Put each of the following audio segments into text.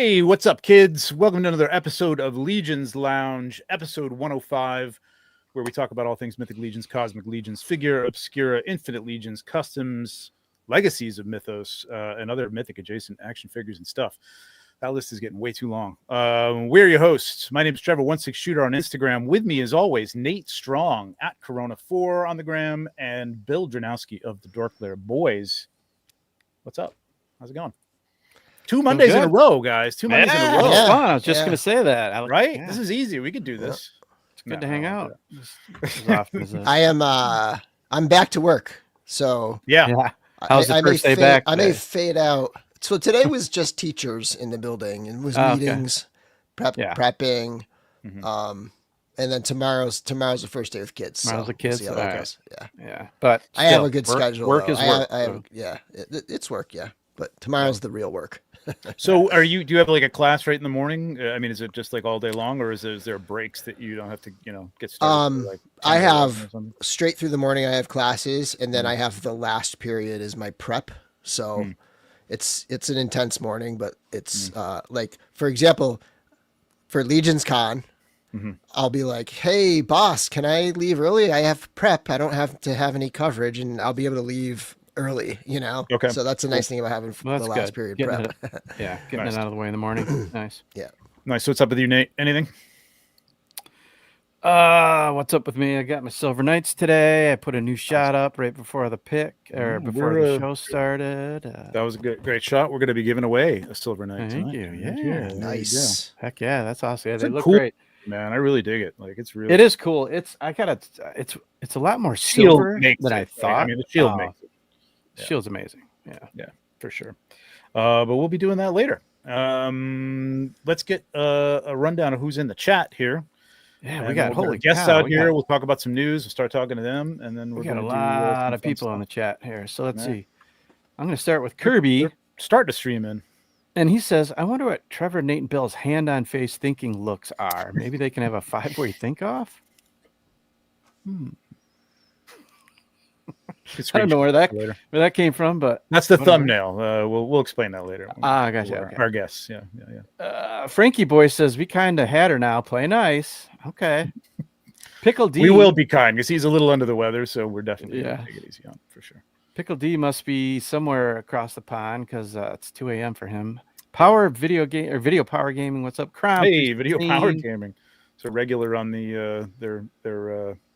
Hey, what's up, kids? Welcome to another episode of Legions Lounge, episode 105, where we talk about all things Mythic Legions, Cosmic Legions, Figura Obscura, Infinite Legions, Customs, Legacies of Mythos, and other Mythic adjacent action figures and stuff. That list is getting way too long. We're your hosts. My name is Trevor16Shooter on Instagram. With me, as always, Nate Strong at Corona4 on the gram, and Bill Dranowski of the Dorklair Boys. What's up? How's it going? 2 Mondays in a row, guys. 2 Mondays in a row. It's fun. I was just going to say that. Right? Yeah. This is easy. We could do this. It's good to hang out. I'm back to work. So yeah. How's the first day back? I may fade out. So today was just teachers in the building and was meetings, prepping. Mm-hmm. And then tomorrow's the first day with kids. Tomorrow's the kids. We'll right. Yeah. But I have a good schedule. Work is work. It's work. Yeah. But tomorrow's the real work. So do you have like a class right in the morning? I mean, is it just like all day long, or is there breaks that you don't have to, get started? Like I have straight through the morning. I have classes, and then I have the last period is my prep. So it's an intense morning, but it's like, for example, for Legions Con, I'll be like, hey boss, can I leave early? I have prep. I don't have to have any coverage, and I'll be able to leave early, Okay. So that's a nice thing about having the last period prep. Getting it out of the way in the morning. Nice. Yeah. Nice. So what's up with you, Nate? Anything? What's up with me? I got my Silver Knights today. I put a new shot up right before the before the show started. That was a great shot. We're going to be giving away a Silver Knight tonight. You. Yeah. Nice. Heck yeah, that's awesome. Yeah, they look cool, great. Man, I really dig it. Like it is cool. It's a lot more silver than I thought. Right? I mean, the shield makes it. Yeah. Shield's amazing. Yeah, for sure. But we'll be doing that later. Let's get a rundown of who's in the chat here. Yeah, we got guests out here. We'll talk about some news. We'll start talking to them, and then we got a lot of people on the chat here. So let's see. I'm going to start with Kirby. Start to stream in. And he says, I wonder what Trevor, Nate, and Bill's hand-on face thinking looks are. Maybe they can have a 5-way think-off? I don't know where that came from, but that's the thumbnail. We'll explain that later. Gotcha. Our guests, yeah. Frankie Boy says we kind of had her now. Play nice. Okay. Pickle D. We will be kind because he's a little under the weather, so we're definitely gonna take it easy on for sure. Pickle D must be somewhere across the pond because it's 2 a.m. for him. Power Video Power Gaming. What's up, Crown? Hey, Video Power Gaming. So regular on the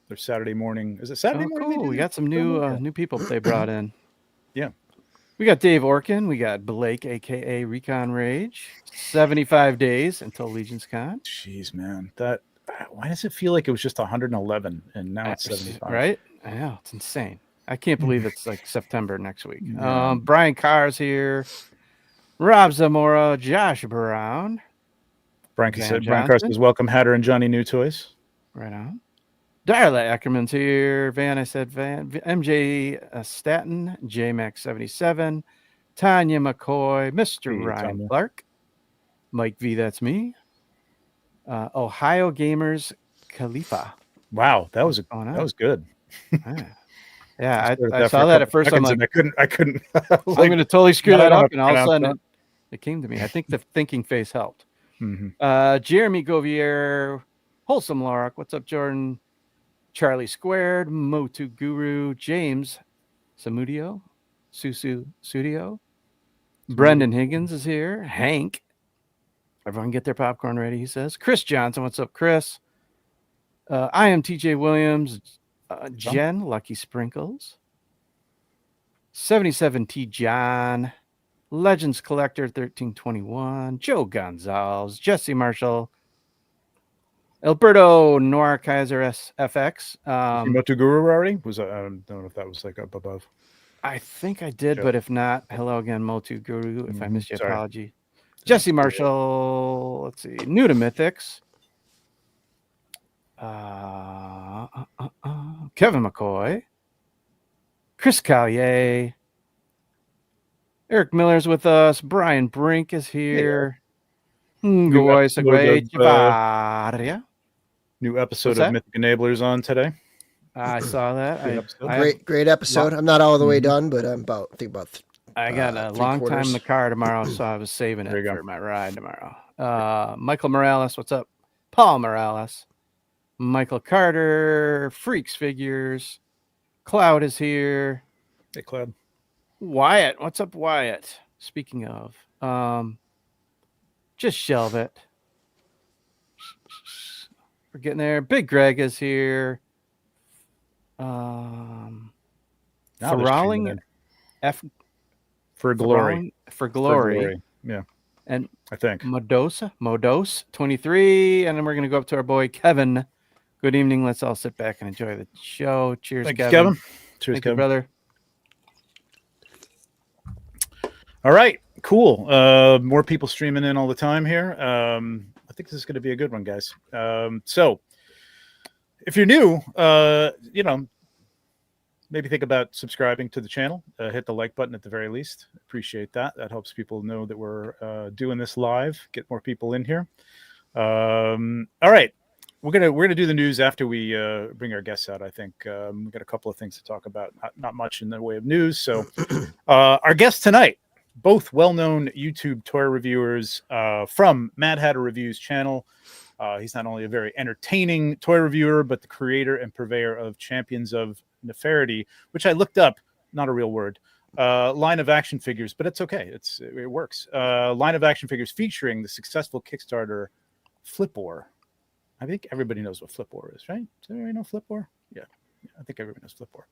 their Saturday morning. Is it Saturday morning? Cool. We got some new people they brought in. Yeah. We got Dave Orkin. We got Blake, a.k.a. Recon Rage. 75 days until Legions Con. Jeez, man. Why does it feel like it was just 111 and now it's 75? Right? I know. It's insane. I can't believe it's like September next week. Brian Carr's here. Rob Zamora. Josh Brown. Brian Carr says, welcome, Hatter and Johnny New Toys. Right on. Darla Ackerman's here. MJ Staten, JMax77, Tanya McCoy, Mr. Ryan Clark, Mike V, that's me. Ohio Gamers Khalifa. Wow, that was good. Yeah, I saw that at first. I'm like, I couldn't. I'm going to totally screw that up, and all of a sudden it came to me. I think the thinking face helped. Jeremy Govier, Wholesome Lorak, what's up, Jordan? Charlie Squared, Motu Guru, James Samudio, Susu Studio, Brendan Higgins is here, Hank. Everyone get their popcorn ready, he says. Chris Johnson, what's up, Chris? I am TJ Williams, Jen, Lucky Sprinkles, 77T John, Legends Collector 1321, Joe Gonzalez, Jesse Marshall, Alberto Noir Kaiser FX. Motu Guru already? I don't know if that was like up above. I think I did, but if not, hello again, Motu Guru. If I missed your apology. Jesse Marshall, let's see, new to Mythics. Kevin McCoy, Chris Collier, Eric Miller's with us, Brian Brink is here. New episode of Mythic Enablers on today. I saw that. Great episode. I'm not all the way done, but I'm about I got a long time in the car tomorrow, so I was saving it for my ride tomorrow. Michael Morales, what's up? Paul Morales, Michael Carter, Freaks Figures, Cloud is here. Hey, Cloud. Wyatt, what's up, Wyatt? Speaking of, just shelve it. We're getting there. Big Greg is here. Thralling for glory. For glory. Yeah. And I think Modose 23. And then we're going to go up to our boy Kevin. Good evening. Let's all sit back and enjoy the show. Cheers, Thanks, Kevin. Cheers, Thank Kevin. you, brother. All right, cool. More people streaming in all the time here. I think this is going to be a good one, guys. So if you're new, maybe think about subscribing to the channel. Hit the like button at the very least. Appreciate that. That helps people know that we're doing this live. Get more people in here. All right, we're gonna do the news after we bring our guests out. I think we got a couple of things to talk about. Not much in the way of news. So our guests tonight, both well-known YouTube toy reviewers from Mad Hatter Reviews channel. He's not only a very entertaining toy reviewer, but the creator and purveyor of Champions of Neferity, which I looked up, not a real word, line of action figures, but it's okay. It works. Line of action figures featuring the successful Kickstarter Flipor. I think everybody knows what Flipor is, right? Does everybody know Flipor? Yeah, I think everybody knows Flipor.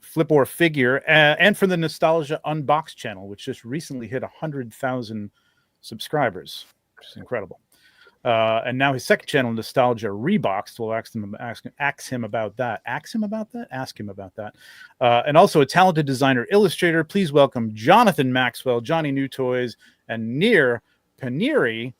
Flipor figure, and from the Noxtalgia Unboxed channel, which just recently hit 100,000 subscribers, which is incredible. And now his second channel, Noxtalgia Reboxed, will ask him about that. And also a talented designer illustrator. Please welcome Jonathan Maxwell, Johnny New Toys, and Nir Paneri.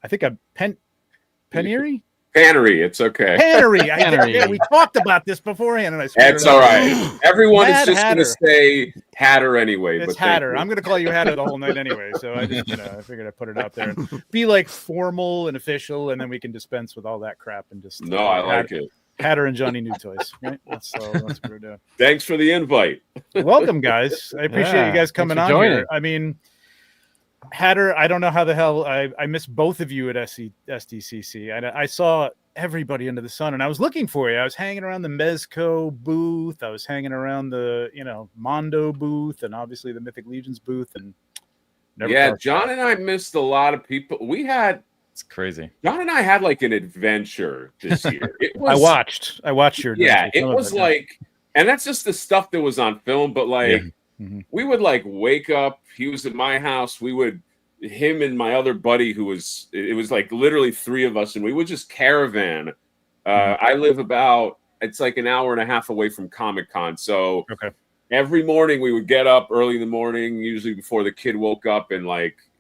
I think Paneri. Pannery, it's okay. Pannery. We talked about this beforehand, and I swear it's all right. Everyone is just going to say Hatter anyway. It's Hatter. I'm going to call you Hatter the whole night anyway. So I just, I figured I'd put it out there and be like formal and official, and then we can dispense with all that crap and just. No, I like it. Hatter and Johnny New Toys, right? That's what we're doing. Thanks for the invite. Welcome, guys. I appreciate you guys coming on here. I mean, Hatter, I don't know how the hell I missed both of you at SDCC. I saw everybody under the sun, and I was looking for you. I was hanging around the Mezco booth. I was hanging around the Mondo booth, and obviously the Mythic Legions booth. And John and I missed a lot of people. It's crazy. John and I had like an adventure this year. I watched your it was like, and that's just the stuff that was on film, but like. Yeah. Mm-hmm. We would like wake up. He was at my house. Him and my other buddy it was like literally three of us, and we would just caravan. I live it's like an hour and a half away from Comic-Con. So every morning we would get up early in the morning, usually before the kid woke up, and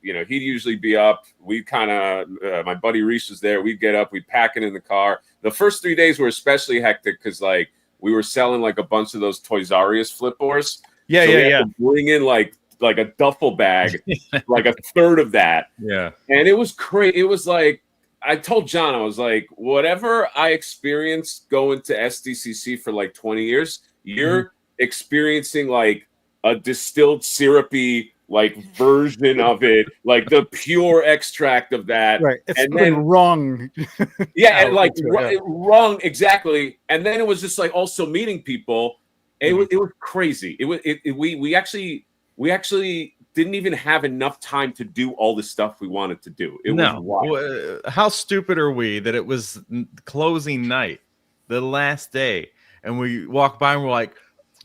he'd usually be up. We my buddy Reese was there. We'd get up, we'd pack it in the car. The first 3 days were especially hectic because we were selling like a bunch of those Toys R Us Flipors. Yeah. Bring in like a duffel bag, like a third of that. Yeah. And it was crazy. It was like, I told John, I was like, whatever I experienced going to SDCC for like 20 years, you're experiencing like a distilled syrupy like version of it, like the pure extract of that. Right. It's wrong. Yeah. And like wrong. Exactly. And then it was just like also meeting people. It was crazy. We actually didn't even have enough time to do all the stuff we wanted to do. It was wild. How stupid are we that it was closing night, the last day, and we walk by and we're like,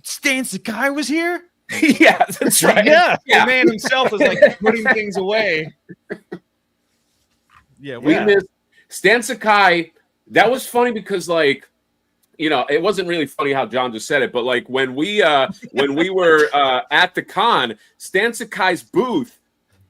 Stan Sakai was here? Yeah, that's right. Yeah. The man himself was like putting things away. Yeah, we missed Stan Sakai. That was funny because it wasn't really funny how John just said it, but like when we were at the con, Stan Sakai's booth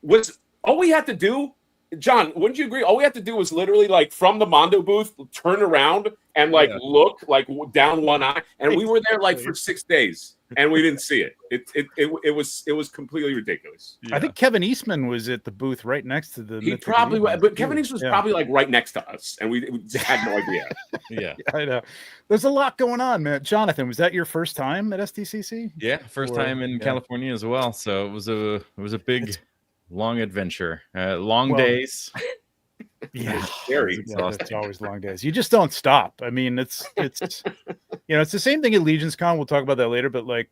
was all we had to do. John, wouldn't you agree? All we had to do was literally like from the Mondo booth, turn around and like look like down one eye, and we were there like for 6 days, and we didn't see it. It was completely ridiculous. I think Kevin Eastman was at the booth right next to the. He probably was, but Kevin Eastman was probably like right next to us, and we had no idea. Yeah, I know. There's a lot going on, man. Jonathan, was that your first time at SDCC? Yeah, first time in California as well. So it was a big, long adventure. Long days. Yeah, very it's always long days. You just don't stop. I mean, it's it's the same thing at Legions Con. We'll talk about that later, but like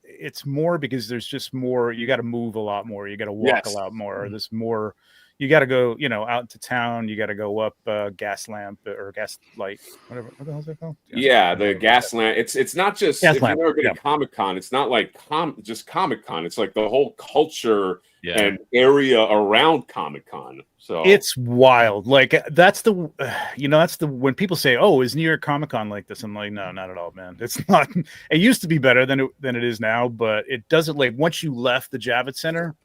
it's more because there's just more. You got to move a lot more. You got to walk a lot more. There's more. You got to go, out into town. You got to go up gas lamp or gas light, whatever. What the hell is that called? Yeah, the gas lamp. It's not just gas if lamp. you've never been to Comic-Con, it's not like just Comic-Con. It's like the whole culture and area around Comic-Con. So it's wild. Like that's the when people say, "Oh, is New York Comic-Con like this?" I'm like, no, not at all, man. It's not. It used to be better than it is now, but it doesn't. Like once you left the Javits Center,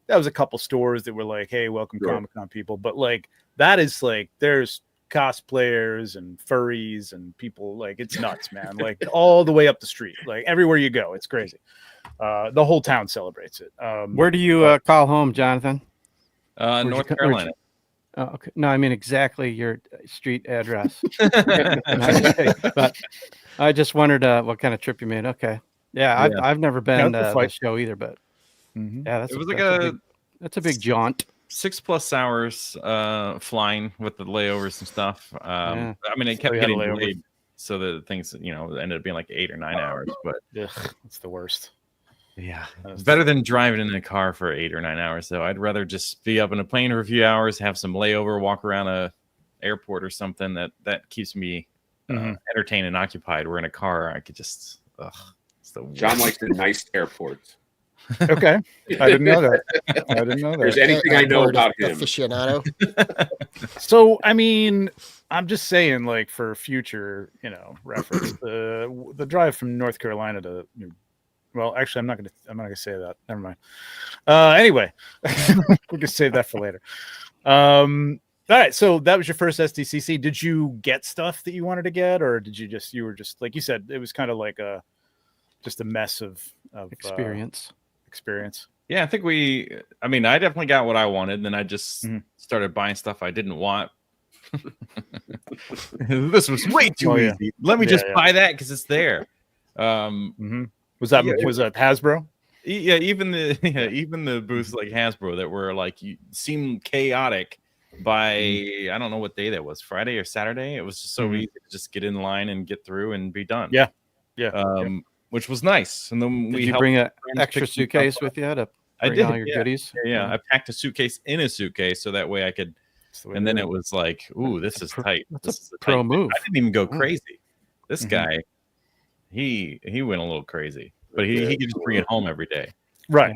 that was a couple stores that were like, "Hey, welcome Comic-Con people," but like that is like there's cosplayers and furries and people. Like it's nuts, man. Like all the way up the street, like everywhere you go, it's crazy. The whole town celebrates it. Where do you call home, Jonathan? North Carolina. Oh, okay. No, I mean exactly your street address. But I just wondered what kind of trip you made. Okay, yeah. I've never been to the show either, but yeah, that's a big jaunt. 6+ hours flying with the layovers and stuff. I mean, it kept getting delayed, so the things ended up being like 8 or 9 hours. But it's the worst. Yeah, it's better than driving in a car for 8 or 9 hours. Though I'd rather just be up in a plane for a few hours, have some layover, walk around a airport or something that keeps me entertained and occupied. We're in a car, I could just. It's the worst. John likes the nice airports. Okay, I didn't know that. There's anything I know about him. Aficionado. So I mean, I'm just saying, like for future, reference, the drive from North Carolina to. Well, actually, I'm not gonna say that. Never mind. Anyway, we can save that for later. All right. So that was your first SDCC. Did you get stuff that you wanted to get, or did you were just like you said, it was kind of like just a mess of experience. Yeah, I think I definitely got what I wanted. Then I just started buying stuff I didn't want. This was way too easy. Let me just buy that because it's there. Was that Hasbro? Yeah, even the booths like Hasbro that were like seemed chaotic by I don't know what day that was, Friday or Saturday. It was just so easy to just get in line and get through and be done. Yeah. Which was nice. And then did you bring an extra suitcase with you to bring all your goodies? Yeah, I packed a suitcase in a suitcase so that way I could. And then it was like, ooh, this is tight. This is a pro move. I didn't even go crazy. This guy. He went a little crazy, but he could just bring it home every day. Right.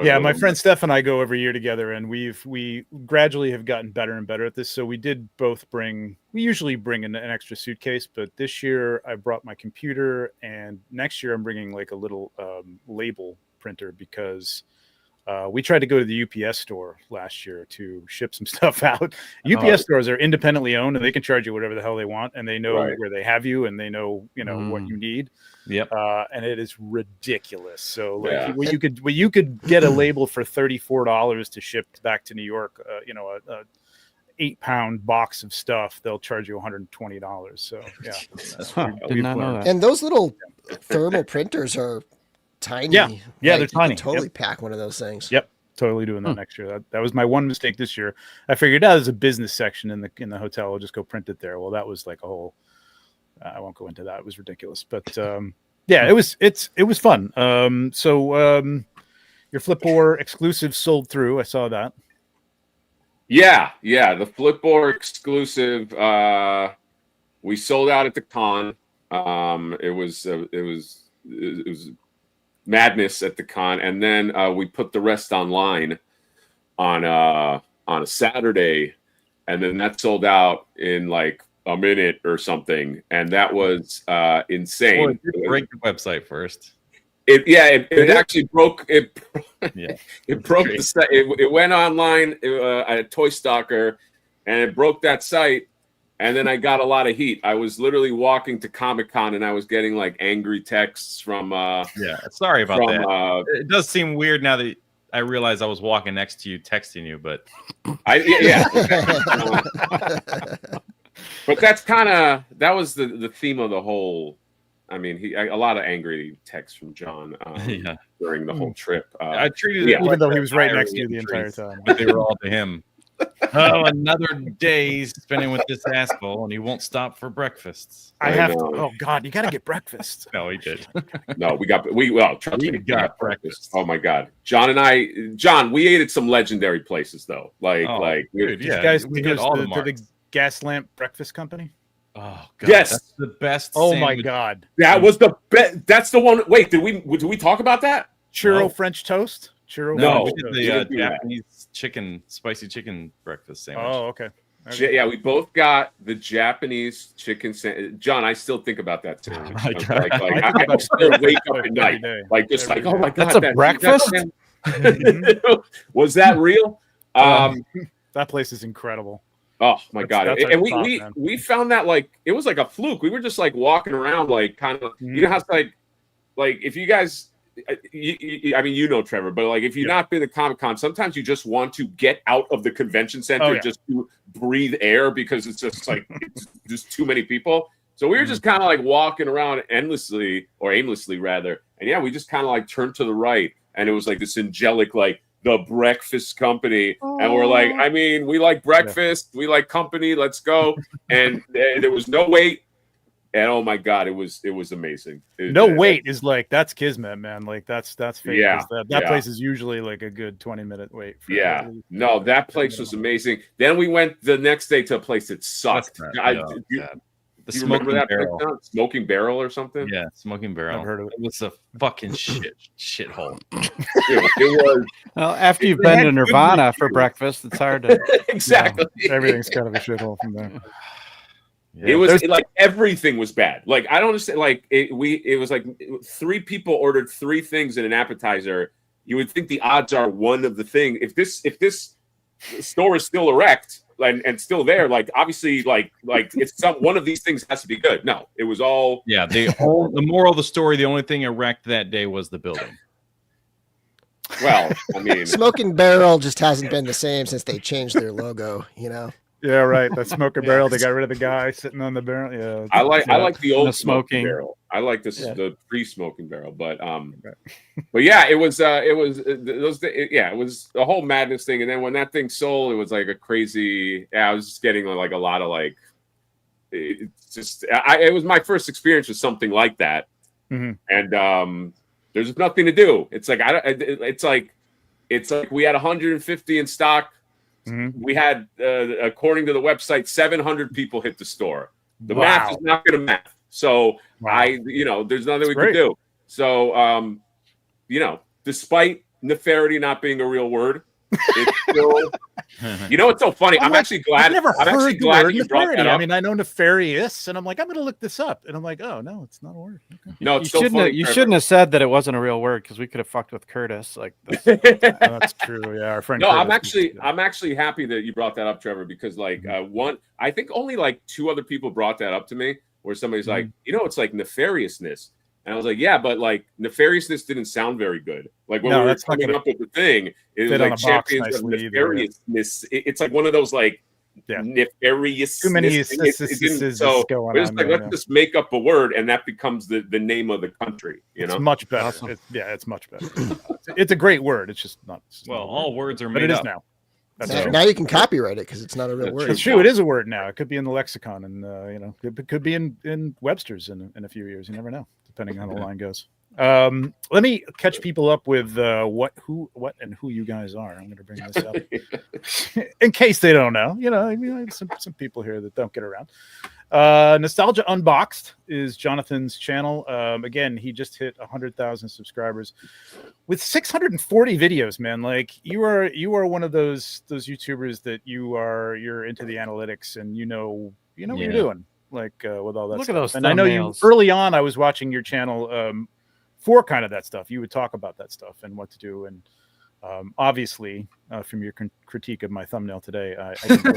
Yeah, my friend Steph and I go every year together, and we gradually have gotten better and better at this. So we usually bring an extra suitcase, but this year I brought my computer, and next year I'm bringing like a little label printer because we tried to go to the UPS store last year to ship some stuff out. UPS stores are independently owned, and they can charge you whatever the hell they want, and they know where they have you, and they know what you need. Yep. And it is ridiculous. So like you could get a label for $34 to ship back to New York. A 8-pound box of stuff, they'll charge you $120. So yeah, did not know that. And those little thermal printers are tiny. Yeah, they're tiny. Totally pack one of those things. Yep, totally doing that next year. That was my one mistake this year. I figured there's a business section in the hotel. I'll just go print it there. Well, that was like a whole. I won't go into that. It was ridiculous, but it was fun. Your Flipboard exclusive sold through. I saw that. Yeah, the Flipboard exclusive. We sold out at the con. It was madness at the con, and then we put the rest online on a Saturday, and then that sold out in like a minute or something, and that was insane. Break the website first. It actually broke it. It broke the site. It went online at Toy Stalker, and it broke that site. and then I got a lot of heat. I was literally walking to Comic-Con and I was getting like angry texts from sorry about that. It does seem weird now that I realize I was walking next to you texting you, but but that's that was the theme of the whole. I mean, a lot of angry texts from John during the whole trip. I treated it even though he was right next to you the entire time. But they were all to him. Oh, another day spending with this asshole, and he won't stop for breakfasts. I have to. Oh God, you got to get breakfast. No, he did. No, we got breakfast. Oh my God, John, we ate at some legendary places though. Dude, you guys go to the Gas Lamp Breakfast Company. Oh God, yes, that's the best. Oh my God, that was the best. That's the one. Wait, did we talk about that? Churro French toast. No, we did the Japanese spicy chicken breakfast sandwich. Oh, okay. Yeah, we both got the Japanese chicken sandwich. John, I still think about that sandwich. I still wake up at night, oh my God, that's a breakfast. Was that real? That place is incredible. Oh my God! And we found that it was like a fluke. We were just walking around kind of you know how it's like if you guys. I mean, Trevor, but if you've not been to Comic-Con, sometimes you just want to get out of the convention center just to breathe air because it's just it's just too many people. So we were just kind of walking around endlessly or aimlessly rather. And we just kind of turned to the right and it was this angelic, the breakfast company. And we're I mean, we like breakfast, we like company, let's go. And there was no wait. And oh my God, it was amazing. Wait is that's kismet, man. That's fake. Yeah, that place is usually a good 20-minute wait. No, that place was amazing. Then we went the next day to a place that sucked. The Smoking Barrel. Smoking Barrel or something? Yeah, Smoking Barrel. I've heard of it. It was a fucking shithole. It was. Well, after you've been to Nirvana for breakfast, it's hard to exactly. Everything's kind of a shithole from there. Yeah, it was everything was bad. I don't understand. It was 3 people ordered 3 things in an appetizer. You would think the odds are one of the thing. If this store is still erect and still there, obviously it's one of these things has to be good. No, it was all. Yeah, the moral of the story, the only thing erect that day was the building. Well, I mean, Smoking Barrel just hasn't been the same since they changed their logo. Yeah, right. That Smoking Barrel, they got rid of the guy sitting on the barrel. Yeah, I like the old smoking barrel. I like the pre-smoking barrel, but yeah, it was it was a whole madness thing. And then when that thing sold, it was a crazy. I was just getting a lot of it was my first experience with something like that, and there's nothing to do. It's it's we had 150 in stock. We had, according to the website, 700 people hit the store. The math is not going to math. So there's nothing we can do. So, despite nefarity not being a real word, it's still, it's so funny. I'm actually glad. That you brought that up. I mean, I know nefarious, and I'm I'm going to look this up, and I'm oh no, it's not a word. Okay. No, it's so funny. You shouldn't have said that it wasn't a real word because we could have fucked with Curtis. That's true. Yeah, our friend. No, Curtis I'm actually happy that you brought that up, Trevor, because I think only 2 other people brought that up to me, where somebody's it's nefariousness. And I was yeah, but nefariousness didn't sound very good. When we were coming up with the thing, it was champions of nefariousness. It's one of those nefarious. Too many so we're just let's just make up a word, and that becomes the name of the country. It's much better. Awesome. It's much better. It's a great word. It's just not. All words are made but it is up. Now. Now you can copyright it because it's not a real word. It's true. It is a word now. It could be in the lexicon, and it could be in Webster's in a few years. You never know, depending on how the line goes. Let me catch people up with what, and who you guys are. I'm going to bring this up in case they don't know. Some people here that don't get around. Nostalgia Unboxed is Jonathan's channel. Again, he just hit 100,000 subscribers with 640 videos, man. You are one of those YouTubers that you're into the analytics and you know what you're doing, with all that Look stuff. At those and thumbnails. I know you early on, I was watching your channel for kind of that stuff. You would talk about that stuff and what to do. And Obviously, from your critique of my thumbnail today, I can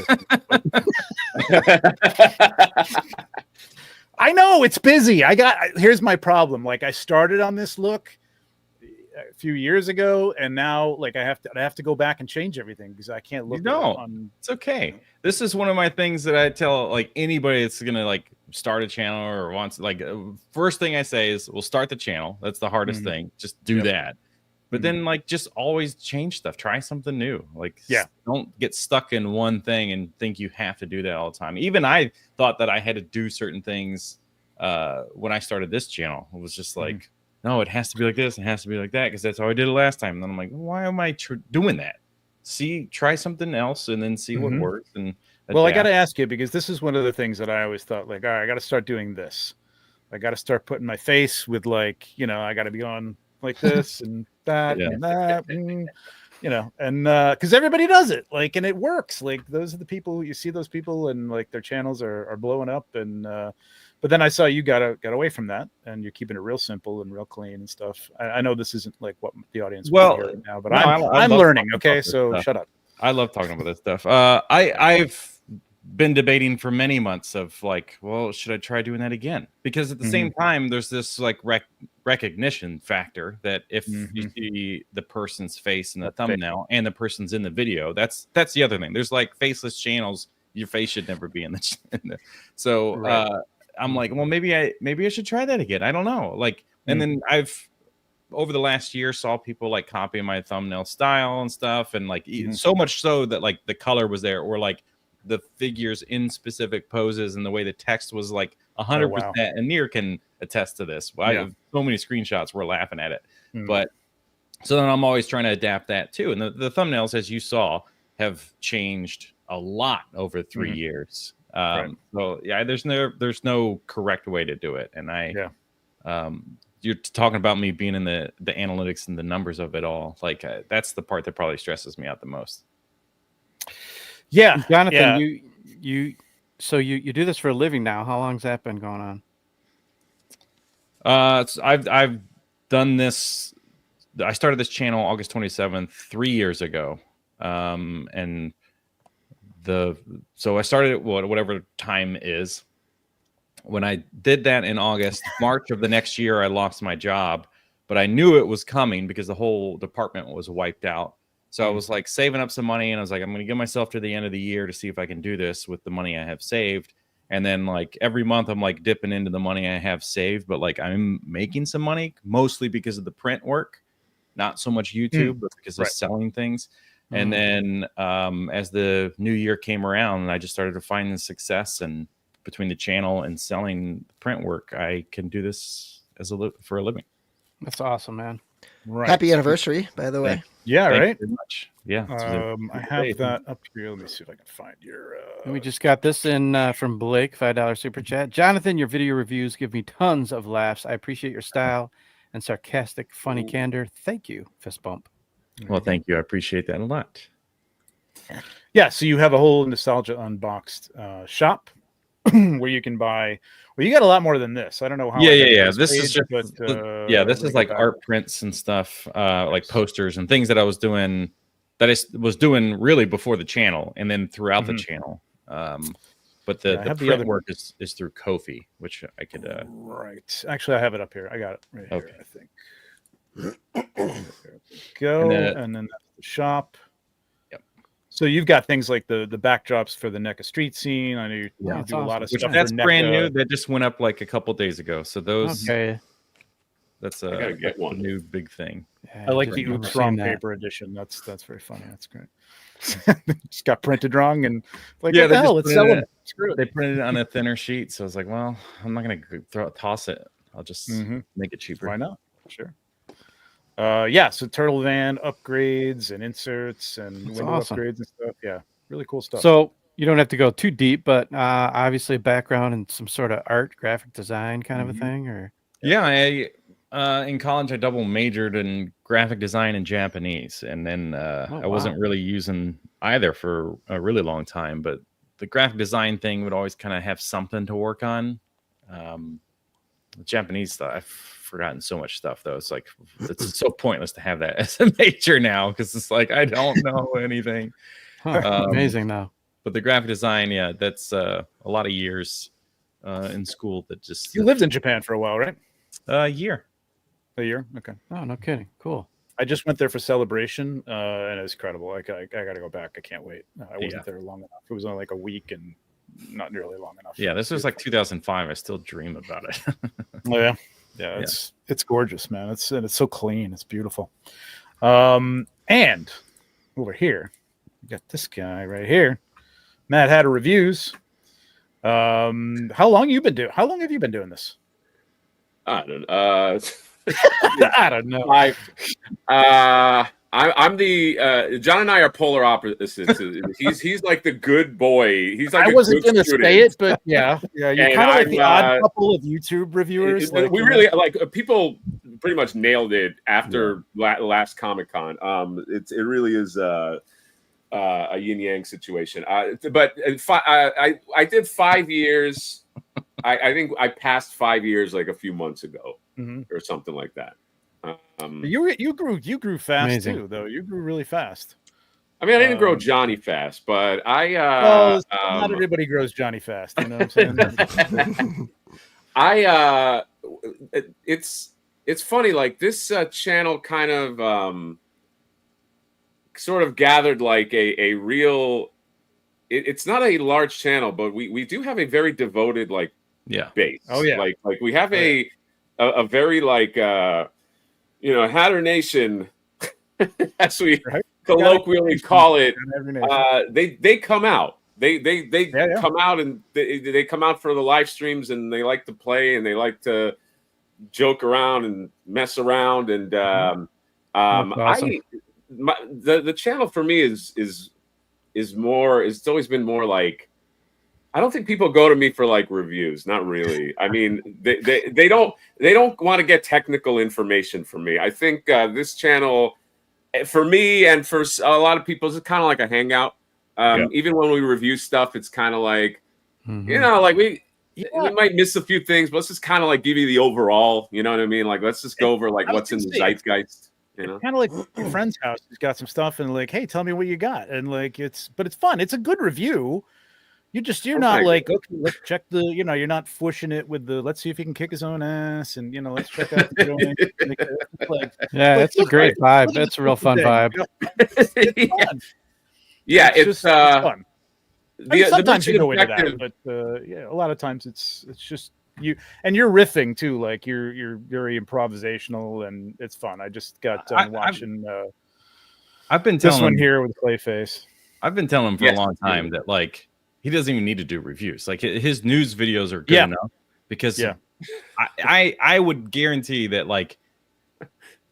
I know it's busy. Here's my problem. Like, I started on this look a few years ago, and now like I have to go back and change everything because I can't look. It's okay. This is one of my things that I tell like anybody that's gonna like start a channel or wants like first thing I say is we'll start the channel. That's the hardest thing. Just do that. But then like just always change stuff. Try something new. Like don't get stuck in one thing and think you have to do that all the time. Even I thought that I had to do certain things when I started this channel. It was just like, no, it has to be like this. It has to be like that because that's how I did it last time. And then I'm like, why am I doing that? Try something else and then see what works. And well, I got to ask you because this is one of the things that I always thought like, all right, I got to start doing this. I got to start putting my face with like, I got to be on like this and that and that, and because everybody does it like, and it works. Like those are the people you see, those people, and like their channels are blowing up. And but then I saw you got away from that, and you're keeping it real simple and real clean and stuff. I know this isn't like what the audience will hear right now, but I'm learning. Okay, so shut up. I love talking about this stuff. I've been debating for many months of like, well, should I try doing that again? Because at the same time, there's this like recognition factor that if you see the person's face in the thumbnail and the person's in the video, that's the other thing. There's like faceless channels. Your face should never be in the so I'm like, well, maybe I should try that again. I don't know. Like, and then I've over the last year saw people like copying my thumbnail style and stuff, and like so much so that like the color was there, or like the figures in specific poses and the way the text was like 100%. And Near can attest to this. I have so many screenshots. We're laughing at it. But so then I'm always trying to adapt that too. And the thumbnails, as you saw, have changed a lot over 3 years. So yeah, there's no correct way to do it. And you're talking about me being in the analytics and the numbers of it all. Like that's the part that probably stresses me out the most. Yeah, Jonathan, you do this for a living now. How long's that been going on? I've done this. I started this channel August 27th, 3 years ago, and so I started at whatever time is. When I did that in August, March of the next year, I lost my job, but I knew it was coming because the whole department was wiped out. So I was like saving up some money, and I was like, I'm going to give myself to the end of the year to see if I can do this with the money I have saved. And then like every month I'm like dipping into the money I have saved, but like I'm making some money mostly because of the print work, not so much YouTube, but because of selling things. And then as the new year came around, I just started to find the success, and between the channel and selling print work, I can do this for a living. That's awesome, man. Right. Happy anniversary, by the way. Yeah, Thank right. you very much. Yeah. I have that up here. Let me see if I can find your. And we just got this in from Blake, $5 super chat. Jonathan, your video reviews give me tons of laughs. I appreciate your style and sarcastic, funny candor. Thank you. Fist bump. Well, thank you. I appreciate that a lot. Yeah, so you have a whole Nostalgia Unboxed shop where you can buy. Well, you got a lot more than this. I don't know how. Yeah. This is just this is like art prints and stuff, like posters and things that I was doing. That I was doing really before the channel, and then throughout the channel. But the print work is through Ko-fi, which I could. Right. Actually, I have it up here. I got it right here. I think. Go and then that's the shop. So you've got things like the backdrops for the NECA street scene. I know you do a lot of stuff. That's brand new. That just went up like a couple days ago. So those. Okay. That's I gotta get one. New big thing. Yeah, I like the Oops Wrong paper edition. That's very funny. That's great. Just got printed wrong and like what the hell? It's selling. They printed it on a thinner sheet, so I was like, well, I'm not gonna toss it. I'll just make it cheaper. Why not? Sure. So Turtle Van upgrades and inserts and window upgrades and stuff. Yeah, really cool stuff. So you don't have to go too deep, but obviously a background and some sort of art, graphic design kind of a thing, or in college I double majored in graphic design and Japanese, and then I wasn't really using either for a really long time, but the graphic design thing would always kind of have something to work on. The Japanese stuff, forgotten so much stuff though. It's like it's so pointless to have that as a major now because it's like I don't know anything. Amazing now. But the graphic design, yeah, that's a lot of years in school that just. You lived in Japan for a while, right? A year. A year? Okay. Oh, no kidding. Cool. I just went there for Celebration, and it was incredible. I got to go back. I can't wait. I wasn't there long enough. It was only like a week and not nearly long enough. Yeah, this was like 2005. I still dream about it. Oh, yeah. It's gorgeous, man. It's so clean. It's beautiful. And over here, we got this guy right here, Mad Hatter Reviews. How long have you been doing this? I don't know. I don't know. I'm the John and I are polar opposites. He's like the good boy. He's like I wasn't gonna say it, but yeah. You're kind of like the odd couple of YouTube reviewers. We really like people pretty much nailed it after last Comic-Con. It really is a yin yang situation. But I did 5 years. I think I passed 5 years like a few months ago or something like that. You grew fast amazing. too, though. You grew really fast. I mean, I didn't grow Johnny fast, but not everybody grows Johnny fast. You know what I'm saying? It's funny. Like this channel kind of sort of gathered like a real. It's not a large channel, but we do have a very devoted like base. Oh yeah, like we have a very like Hatter Nation, as we colloquially call it. They come out. They come out and they come out for the live streams and they like to play and they like to joke around and mess around and awesome. The channel for me is more. It's always been more like. I don't think people go to me for like reviews. Not really. I mean, they don't want to get technical information from me. I think this channel, for me and for a lot of people, is kind of like a hangout. Even when we review stuff, it's kind of like, like we might miss a few things, but let's just kind of like give you the overall. You know what I mean? Like let's just go over like what's in the zeitgeist. Kind of like your friend's house. He's got some stuff and like, hey, tell me what you got. And like it's fun. It's a good review. You're not like, okay, let's check you're not pushing it with let's see if he can kick his own ass and let's check out it's a great vibe. That's a real fun vibe. It's fun. Yeah, it's fun. Sometimes you go into that, but a lot of times it's just you and you're riffing too, like you're very improvisational and it's fun. I just got done watching I've been telling this one here with Clayface. I've been telling him for a long time that like he doesn't even need to do reviews. Like his news videos are good enough because I would guarantee that like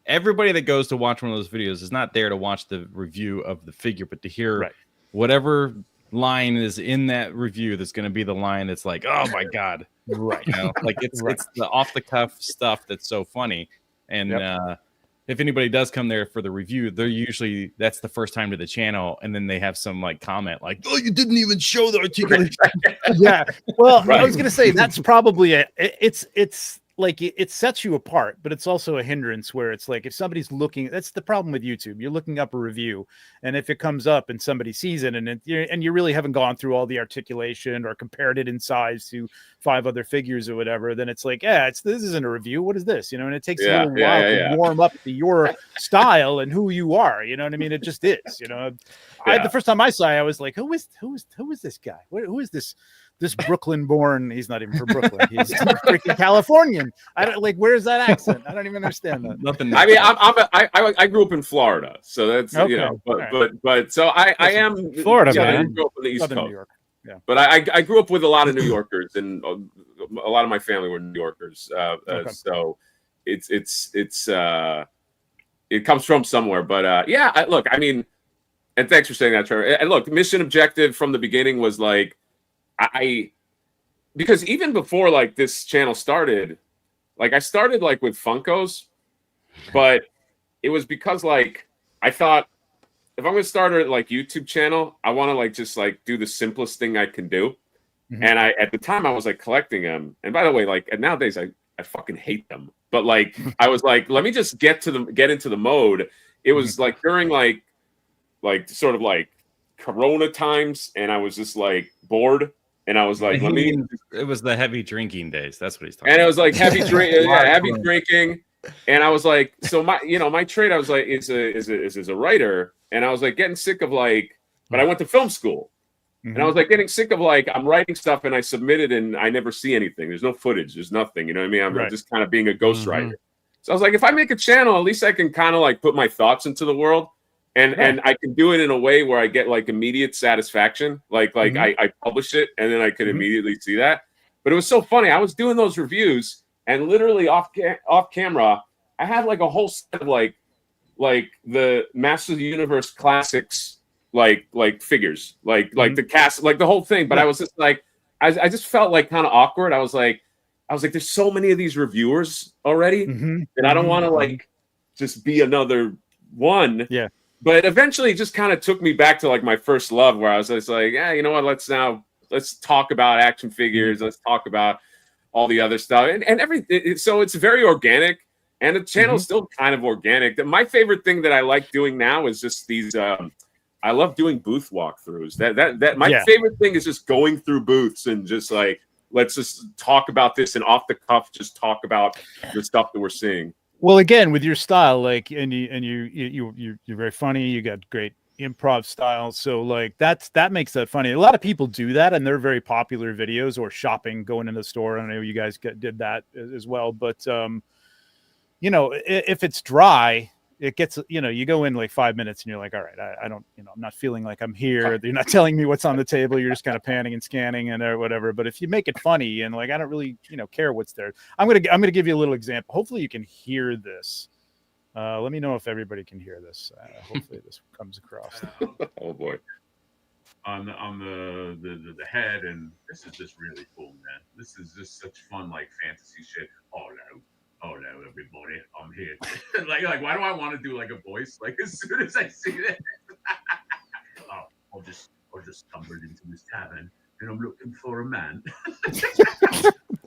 everybody that goes to watch one of those videos is not there to watch the review of the figure, but to hear whatever line is in that review that's going to be the line that's like, oh my God. Right. Like it's the off the cuff stuff that's so funny. And if anybody does come there for the review, that's the first time to the channel, and then they have some like comment like, "Oh, you didn't even show the articulation." Yeah, well, I was gonna say that's probably it's like it sets you apart, but it's also a hindrance where it's like if somebody's looking, that's the problem with YouTube. You're looking up a review, and if it comes up and somebody sees it, and you really haven't gone through all the articulation or compared it in size to 5 other figures or whatever, then it's like, this isn't a review. What is this? And it takes a little while to warm up to your style and who you are. You know what I mean? It just is. The first time I saw it, I was like, who is this guy? Who is this? This Brooklyn-born, he's not even from Brooklyn. He's freaking Californian. I don't like. Where's that accent? I don't even understand that. Nothing. I mean, I grew up in Florida, so that's but so I am Florida man. I grew up on the East Southern Coast. New York. Yeah. But I grew up with a lot of New Yorkers, and a lot of my family were New Yorkers. So it comes from somewhere. But look, I mean, and thanks for saying that, Trevor. And look, mission objective from the beginning was like. Because even before like this channel started, like I started like with Funkos, but it was because like I thought if I'm gonna start a like YouTube channel, I want to like just like do the simplest thing I can do. And at the time I was like collecting them. And by the way, like and nowadays I fucking hate them. but like I was like, let me just get into the mode. It was like during like sort of like Corona times, and I was just like bored, and I was like, it was the heavy drinking days. That's what he's talking about. And it was like heavy heavy drinking. And I was like, so my trade, I was like, is a writer, and I was like getting sick of like, but I went to film school, and I was like getting sick of like, I'm writing stuff and I submit it and I never see anything. There's no footage. There's nothing. You know what I mean? I'm just kind of being a ghostwriter. So I was like, if I make a channel, at least I can kind of like put my thoughts into the world, and I can do it in a way where I get like immediate satisfaction. Like I publish it and then I could immediately see that. But it was so funny. I was doing those reviews. And literally off camera, I had like a whole set of like the Masters of the Universe classics, like figures, like the cast, like the whole thing. But I was just like, I just felt like kind of awkward. I was like, there's so many of these reviewers already that I don't want to like just be another one. Yeah. But eventually, it just kind of took me back to like my first love, where I was just like, yeah, you know what? Let's talk about action figures. Let's talk about all the other stuff and everything. So it's very organic, and the channel is still kind of organic. My favorite thing that I like doing now is just these. I love doing booth walkthroughs. That my favorite thing is just going through booths and just like, let's just talk about this, and off the cuff, just talk about the stuff that we're seeing. Well, again, with your style, like, and you're very funny. You got great improv style, so like that makes that funny. A lot of people do that, and they're very popular videos, or shopping, going into the store. I know you guys did that as well, but you know, if it's dry, it gets, you know, you go in like 5 minutes and you're like, all right, I don't, you know, I'm not feeling like I'm here. You're not telling me what's on the table. You're just kind of panning and scanning and or whatever. But if you make it funny and like, I don't really, you know, care what's there. I'm gonna give you a little example. Hopefully you can hear this. Let me know if everybody can hear this. Hopefully this comes across. Oh boy. On the head, and this is just really cool, man. This is just such fun, like fantasy shit. Oh no, everybody, I'm here. like, why do I want to do like a voice? Like as soon as I see that, I'll just stumbled into this tavern and I'm looking for a man.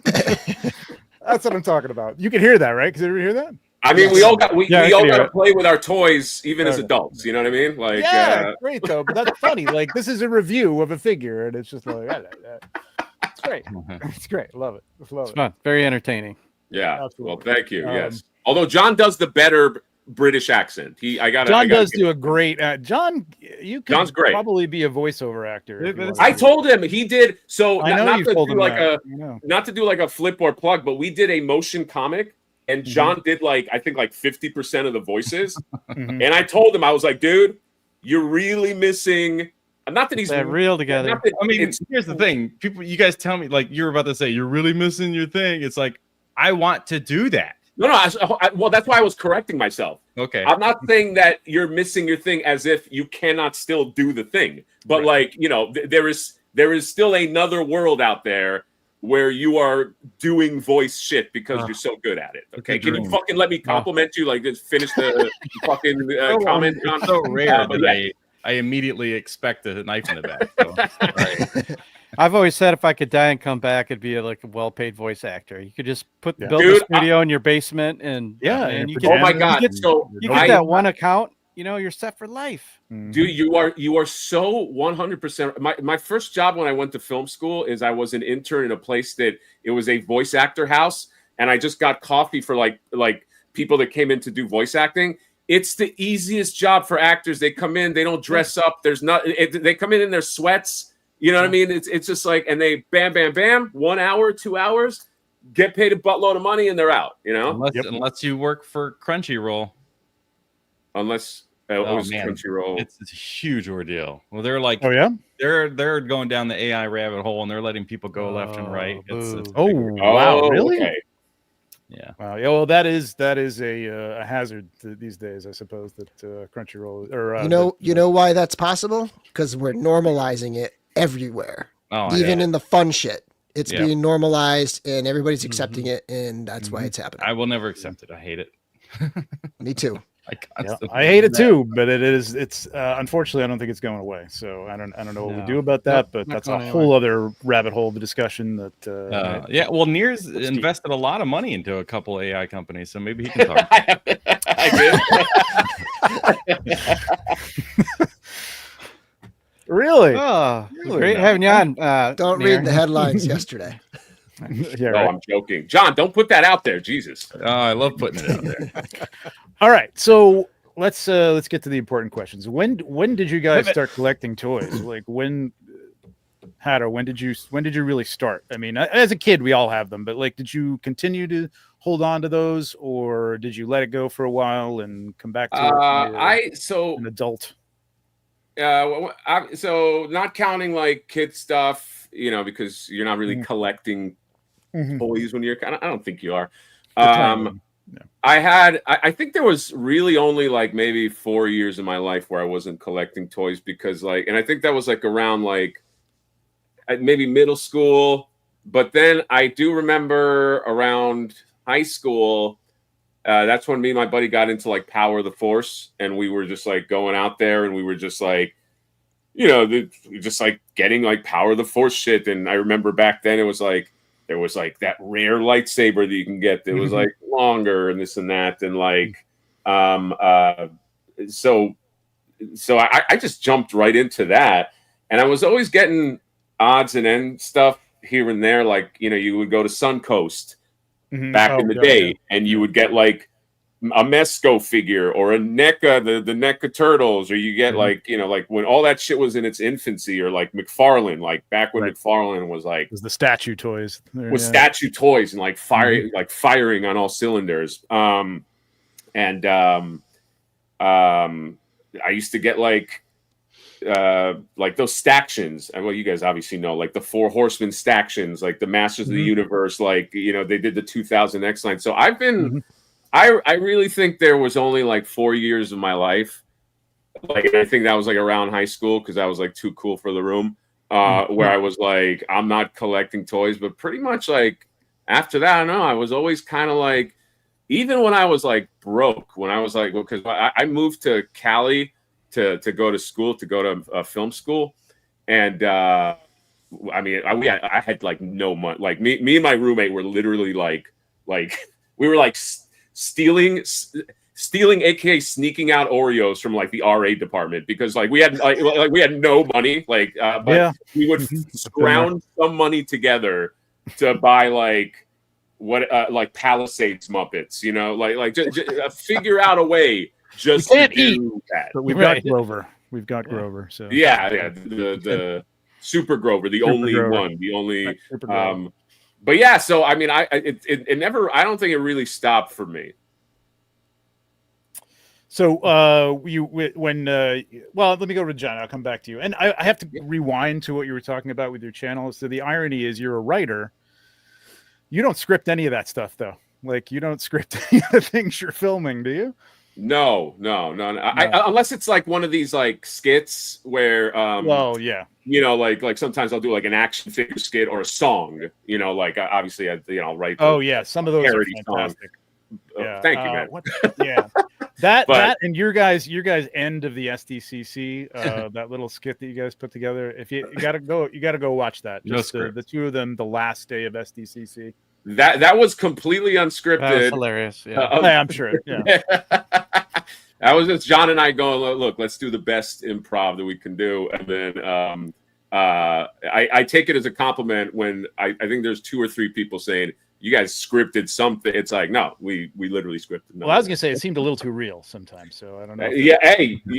That's what I'm talking about. You can hear that, right? Because everybody hear that? I mean, we all got to play with our toys, even as adults. You know what I mean? Like, yeah, great though. But that's funny. Like, this is a review of a figure, and it's just like, it's great. It's great. Love it. It's fun. Very entertaining. Yeah. Absolutely. Well, thank you. Yes. Although John does the better British accent. John does do a great. John, you could John's great. Probably be a voiceover actor. I told him he did. So I know not to do like a flip or plug, but we did a motion comic. And John did like, I think like 50% of the voices. And I told him, I was like, dude, you're really missing. Not that he's that real together. I mean, here's the thing. You guys tell me, like, you're about to say, you're really missing your thing. It's like, I want to do that. No. Well, that's why I was correcting myself. Okay. I'm not saying that you're missing your thing as if you cannot still do the thing. But right. Like, you know, there is still another world out there where you are doing voice shit because you're so good at it. Okay, can you fucking let me compliment you? Like, just finish the fucking comment. It's so rare, but I immediately expect a knife in the back. So, right. I've always said if I could die and come back, it'd be like a well-paid voice actor. You could just build a studio in your basement, and you get, oh my god, you get that one account. You know, you're set for life. Dude, you are so 100%. My first job when I went to film school is I was an intern in a place that it was a voice actor house, and I just got coffee for like people that came in to do voice acting. It's the easiest job for actors. They come in, they don't dress up. They come in their sweats. You know what I mean? It's just like, and they bam, bam, bam, 1 hour, 2 hours, get paid a buttload of money, and they're out. You know, unless you work for Crunchyroll. Unless Crunchyroll, it's a huge ordeal. Well, they're like, they're going down the AI rabbit hole, and they're letting people go left and right. Wow, really? Okay. Yeah. Wow. Yeah. Well, that is a hazard these days, I suppose. That Crunchyroll or you know why that's possible? Because we're normalizing it everywhere, even in the fun shit. It's being normalized, and everybody's accepting it, and that's why it's happening. I will never accept it. I hate it. Me too. I hate it too, but it's unfortunately I don't think it's going away. So I don't know what we do about that, but that's a whole other rabbit hole of the discussion that yeah, well, Near's invested a lot of money into a couple AI companies, so maybe he can talk. I did. Really? Oh, great having you on. Don't read the headlines yesterday. Yeah, No, I'm joking. John, don't put that out there. Jesus. Oh, I love putting it out there. All right, so let's get to the important questions. When did you guys start collecting toys? Like when did you really start? I mean, as a kid, we all have them, but like, did you continue to hold on to those, or did you let it go for a while and come back to it? An adult. So not counting like kid stuff, because you're not really collecting toys when you're I don't think you are. I think there was really only like maybe 4 years in my life where I wasn't collecting toys because and I think that was like around like maybe middle school. But then I do remember around high school, that's when me and my buddy got into like Power of the Force, and we were just like going out there and we were just like, just like getting like Power of the Force shit. And I remember back then it was like, there was like that rare lightsaber that you can get that was like longer and this and that. And like, so I just jumped right into that. And I was always getting odds and end stuff here and there. Like, you would go to Suncoast back in the day and you would get like a Mesco figure or a NECA, the NECA Turtles, or you get like, like when all that shit was in its infancy, or like McFarlane, like back when McFarlane was like, it was the statue toys. Statue toys and like firing on all cylinders. I used to get like those stactions. Well, you guys obviously know, like the 4 Horsemen stactions, like the Masters of the Universe, like, they did the 2000 X line. So I've been, I really think there was only like 4 years of my life. Like, I think that was like around high school, because I was like too cool for the room, where I was like, I'm not collecting toys. But pretty much like after that, I don't know, I was always kind of like, even when I was like broke, when I was like, because I moved to Cali to go to school, to go to film school. And I mean, I had like no money. Like me and my roommate were literally like we were like stealing, aka sneaking out Oreos from like the RA department, because like we had we had no money, but we would scrounge some money together to buy like Palisades Muppets, just figure out a way just to do that. But we've got Grover. We've got Grover. So the Super Grover, the only one, the only. But yeah, so I mean, it never. I don't think it really stopped for me. So when let me go to John. I'll come back to you, and I have to rewind to what you were talking about with your channel. So the irony is, you're a writer. You don't script any of that stuff, though. Like, you don't script any of the things you're filming, do you? No. Unless it's like one of these like skits where, like sometimes I'll do like an action figure skit or a song. Like obviously I'll write. Oh yeah, some of those are fantastic. Thank you, man. That and your guys' end of the SDCC, that little skit that you guys put together. If you gotta go watch that. Just the two of them, the last day of SDCC. That was completely unscripted. That was hilarious. Yeah, I'm sure. Yeah. That was just John and I going, look, let's do the best improv that we can do. And then I take it as a compliment when I think there's 2 or 3 people saying, you guys scripted something. It's like, no, we literally scripted. Well, I was gonna say it seemed a little too real sometimes, so I don't know.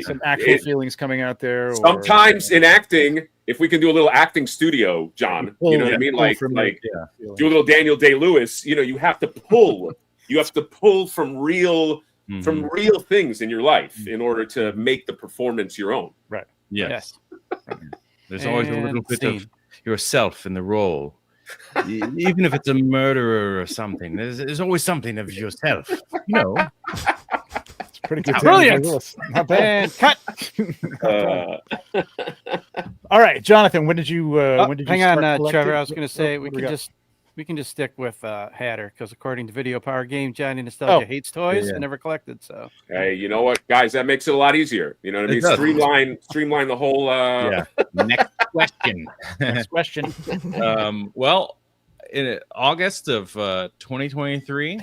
Some actual feelings coming out there. Sometimes in acting, if we can do a little acting studio, John, you know what I mean? Like do a little Daniel Day-Lewis. You have to pull. You have to pull from real things in your life in order to make the performance your own. Right. Yes. There's always a little bit of yourself in the role. Even if it's a murderer or something, there's always something of yourself. It's pretty good. Brilliant. Not bad. Cut. All right, Jonathan. When did you? Hang on, Trevor. I was going to say we could just We can just stick with Hatter because according to Video Power Game, Johnny Nostalgia hates toys and never collected. So hey, you know what, guys? That makes it a lot easier. You know what I mean? Streamline the whole. Next question. Next question. Well, in August of 2023,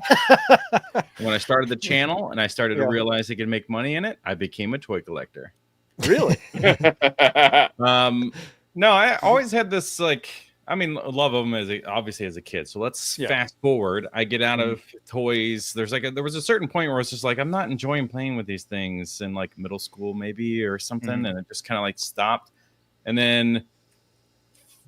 when I started the channel and I started to realize I could make money in it, I became a toy collector. Really? No, I always had this love them obviously as a kid. So let's fast forward. I get out of toys. There was a certain point where it's just like I'm not enjoying playing with these things in like middle school maybe or something, and it just kind of like stopped. And then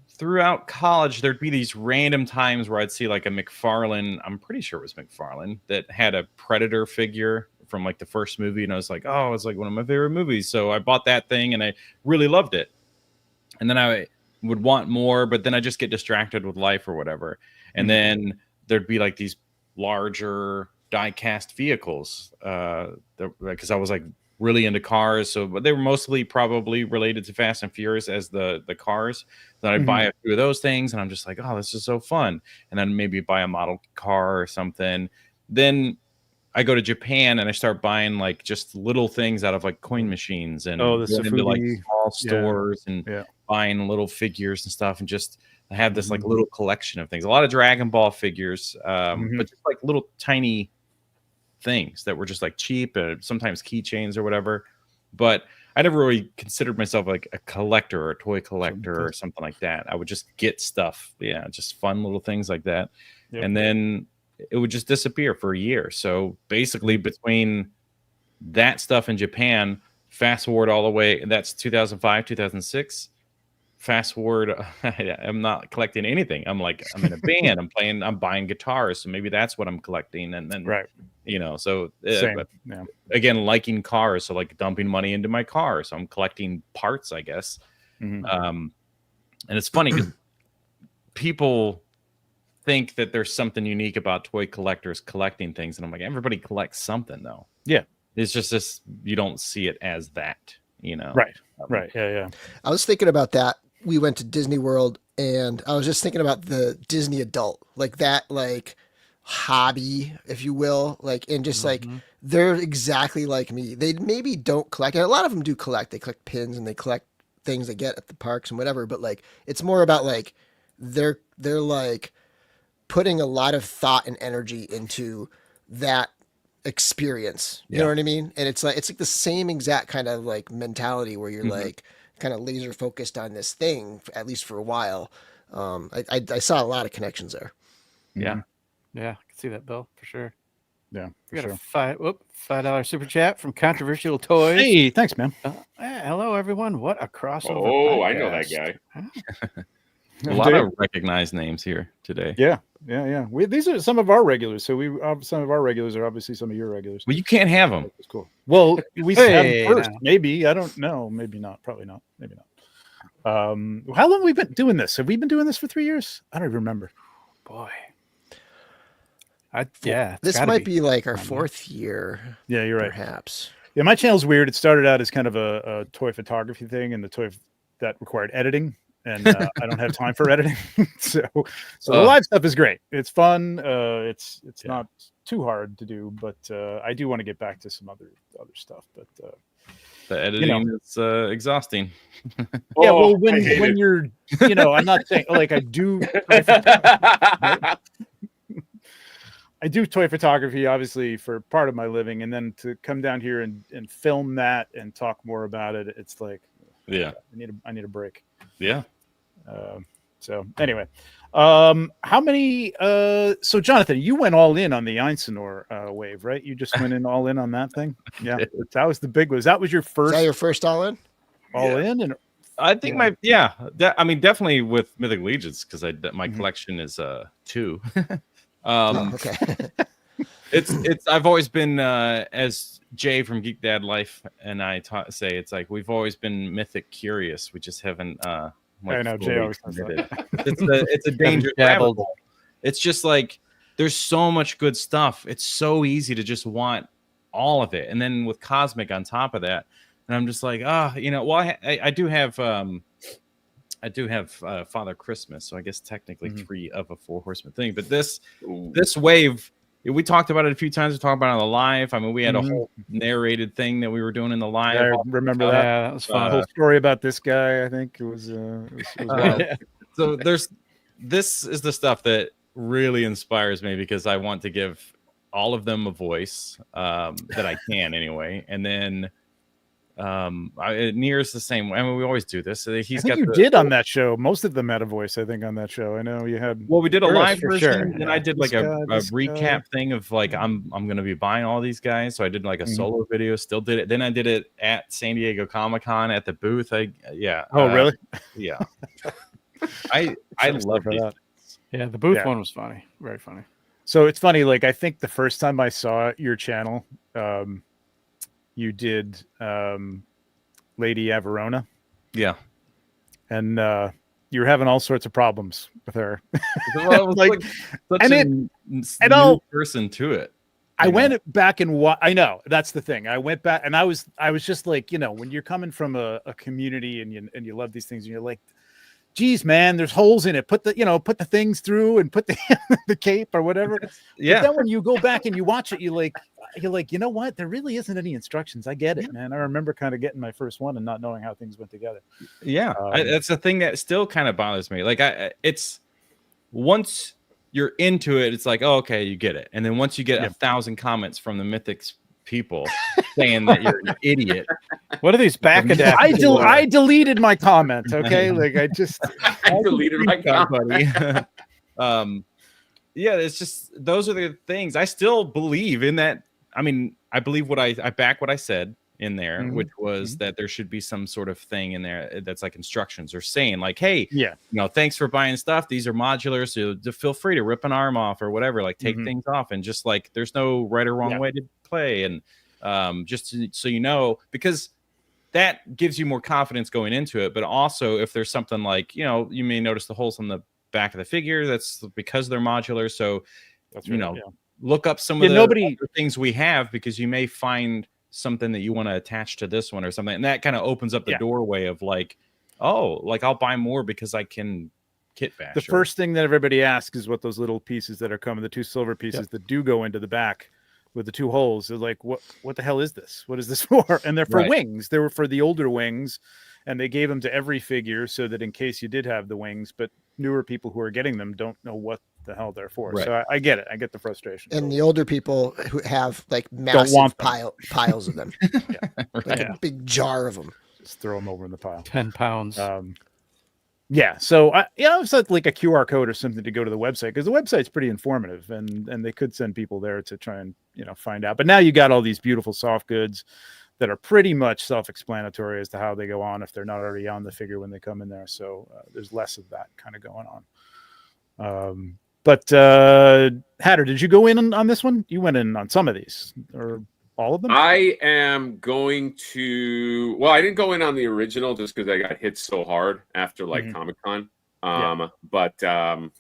throughout college, there'd be these random times where I'd see like a McFarlane. I'm pretty sure it was McFarlane that had a Predator figure from like the first movie, and I was like, oh, it's like one of my favorite movies. So I bought that thing, and I really loved it. And then I would want more, but then I just get distracted with life or whatever. And then there'd be like these larger die-cast vehicles because I was like really into cars. So but they were mostly probably related to Fast and Furious as the cars. Then I'd buy a few of those things, and I'm just like, oh, this is so fun. And then maybe buy a model car or something. Then I go to Japan and I start buying like just little things out of like coin machines and into like small stores and buying little figures and stuff, and just I have this like little collection of things. A lot of Dragon Ball figures, but just like little tiny things that were just like cheap and sometimes keychains or whatever. But I never really considered myself like a collector or a toy collector or something like that. I would just get stuff, just fun little things like that, and then it would just disappear for a year. So basically between that stuff in Japan, fast forward all the way, that's 2005, 2006. Fast forward, I'm not collecting anything. I'm in a band, I'm buying guitars. So maybe that's what I'm collecting. And then, so again, liking cars. So like dumping money into my car. So I'm collecting parts, I guess. And it's funny because people think that there's something unique about toy collectors collecting things, and I'm like, everybody collects something though. It's just this, you don't see it as that, right. I was thinking about that. We went to Disney World, and I was just thinking about the Disney adult, like that, like hobby, if you will, like, and just like they're exactly like me. They maybe don't collect, and a lot of them do collect. They collect pins and they collect things they get at the parks and whatever, but like it's more about like they're like putting a lot of thought and energy into that experience. You know what I mean? And it's like the same exact kind of like mentality where you're like kind of laser focused on this thing, at least for a while. I saw a lot of connections there. Yeah, I can see that, Bill, for sure. Yeah, we got a $5 super chat from Controversial Toys. Hey, thanks, man. Hello, everyone. What a crossover! Oh, podcast. I know that guy. A lot of recognized names here today. Yeah. These are some of our regulars. So some of our regulars are obviously some of your regulars. Well, you can't have them. That's cool. Well, we have them first. Maybe. I don't know. Maybe not. Probably not. Maybe not. How long have we been doing this? Have we been doing this for 3 years? I don't even remember. Boy. This might be like our 4th year. Yeah, you're right. Perhaps. Yeah, my channel's weird. It started out as kind of a toy photography thing, and the toy that required editing. And I don't have time for editing, so the live stuff is great. It's fun. It's not too hard to do, but I do want to get back to some other stuff. But the editing is exhausting. Well, when you're, I'm not saying like I do. I do toy photography, obviously, for part of my living, and then to come down here and film that and talk more about it, it's like, I need a break. Yeah. So anyway, how many? So Jonathan, you went all in on the Einstein wave, right? You just went in all in on that thing. Yeah, that was the big one. That was your first. Is that your first all in? All in, and I think definitely with Mythic Legions because my collection is 2. Okay. It's I've always been as Jay from Geek Dad Life and I say it's like we've always been mythic curious. We just haven't. I know Jay always says that. It's a dangerous rabbit hole. It's just like there's so much good stuff. It's so easy to just want all of it, and then with Cosmic on top of that, and I'm just like, well, I do have I do have Father Christmas, so I guess technically 3 of a 4 Horsemen thing. But this wave, we talked about it a few times. We talked about it on the live. I mean, we had a whole narrated thing that we were doing in the live. I remember that. Yeah, that was fun. The whole story about this guy, I think it was wild. So this is the stuff that really inspires me, because I want to give all of them a voice that I can anyway. And then Near's the same way. I mean, we always do this. Did on that show. Most of them had a voice, I think, on that show. I know you had. Well, we did a live for version, sure. and I did like a recap thing of like I'm going to be buying all these guys. So I did like a solo video. Still did it. Then I did it at San Diego Comic-Con at the booth. Oh, really? Yeah. I love that. Yeah, the booth one was funny. Very funny. So it's funny. Like, I think the first time I saw your channel, you did Lady Averona. Yeah. And you were having all sorts of problems with her. Well, it was like such a new person to it. I went back and I know that's the thing. I went back and I was just like, when you're coming from a community and you love these things and you're like, geez, man, there's holes in it. Put the things through and put the cape or whatever. Yeah. But then when you go back and you watch it, you're like, you know what? There really isn't any instructions. I get it, man. I remember kind of getting my first one and not knowing how things went together. Yeah. That's the thing that still kind of bothers me. Like it's once you're into it, it's like, oh, okay, you get it. And then once you get 1,000 comments from the Mythics people saying that you're an idiot. What are these back I deleted my comment. Okay. Like I deleted my comment. Yeah, it's just, those are the things. I still believe in that. I mean, I believe I back what I said in there, which was that there should be some sort of thing in there that's like instructions or saying like, hey, thanks for buying stuff. These are modulars. So feel free to rip an arm off or whatever, like take things off, and just like, there's no right or wrong way to play. And so because that gives you more confidence going into it. But also if there's something like, you may notice the holes on the back of the figure, that's because they're modular. So that's look up some of the other things we have, because you may find something that you want to attach to this one or something, and that kind of opens up the doorway of like, oh, like I'll buy more because I can kit bash. The first thing that everybody asks is what those little pieces that are coming, the 2 silver pieces that do go into the back with the 2 holes, is like, what the hell is this? What is this for? And they're for wings. They were for the older wings, and they gave them to every figure so that in case you did have the wings, but newer people who are getting them don't know what the hell they're for. So I get it. I get the frustration. And the older people who have like massive piles of them, a big jar of them, just throw them over in the pile. 10 pounds. So it's like a QR code or something to go to the website, because the website's pretty informative, and they could send people there to try and find out. But now you got all these beautiful soft goods that are pretty much self-explanatory as to how they go on if they're not already on the figure when they come in there. So there's less of that kind of going on. But Hatter, did you go in on this one? You went in on some of these, or all of them? I am going to. Well, I didn't go in on the original just because I got hit so hard after Comic-Con. But I'm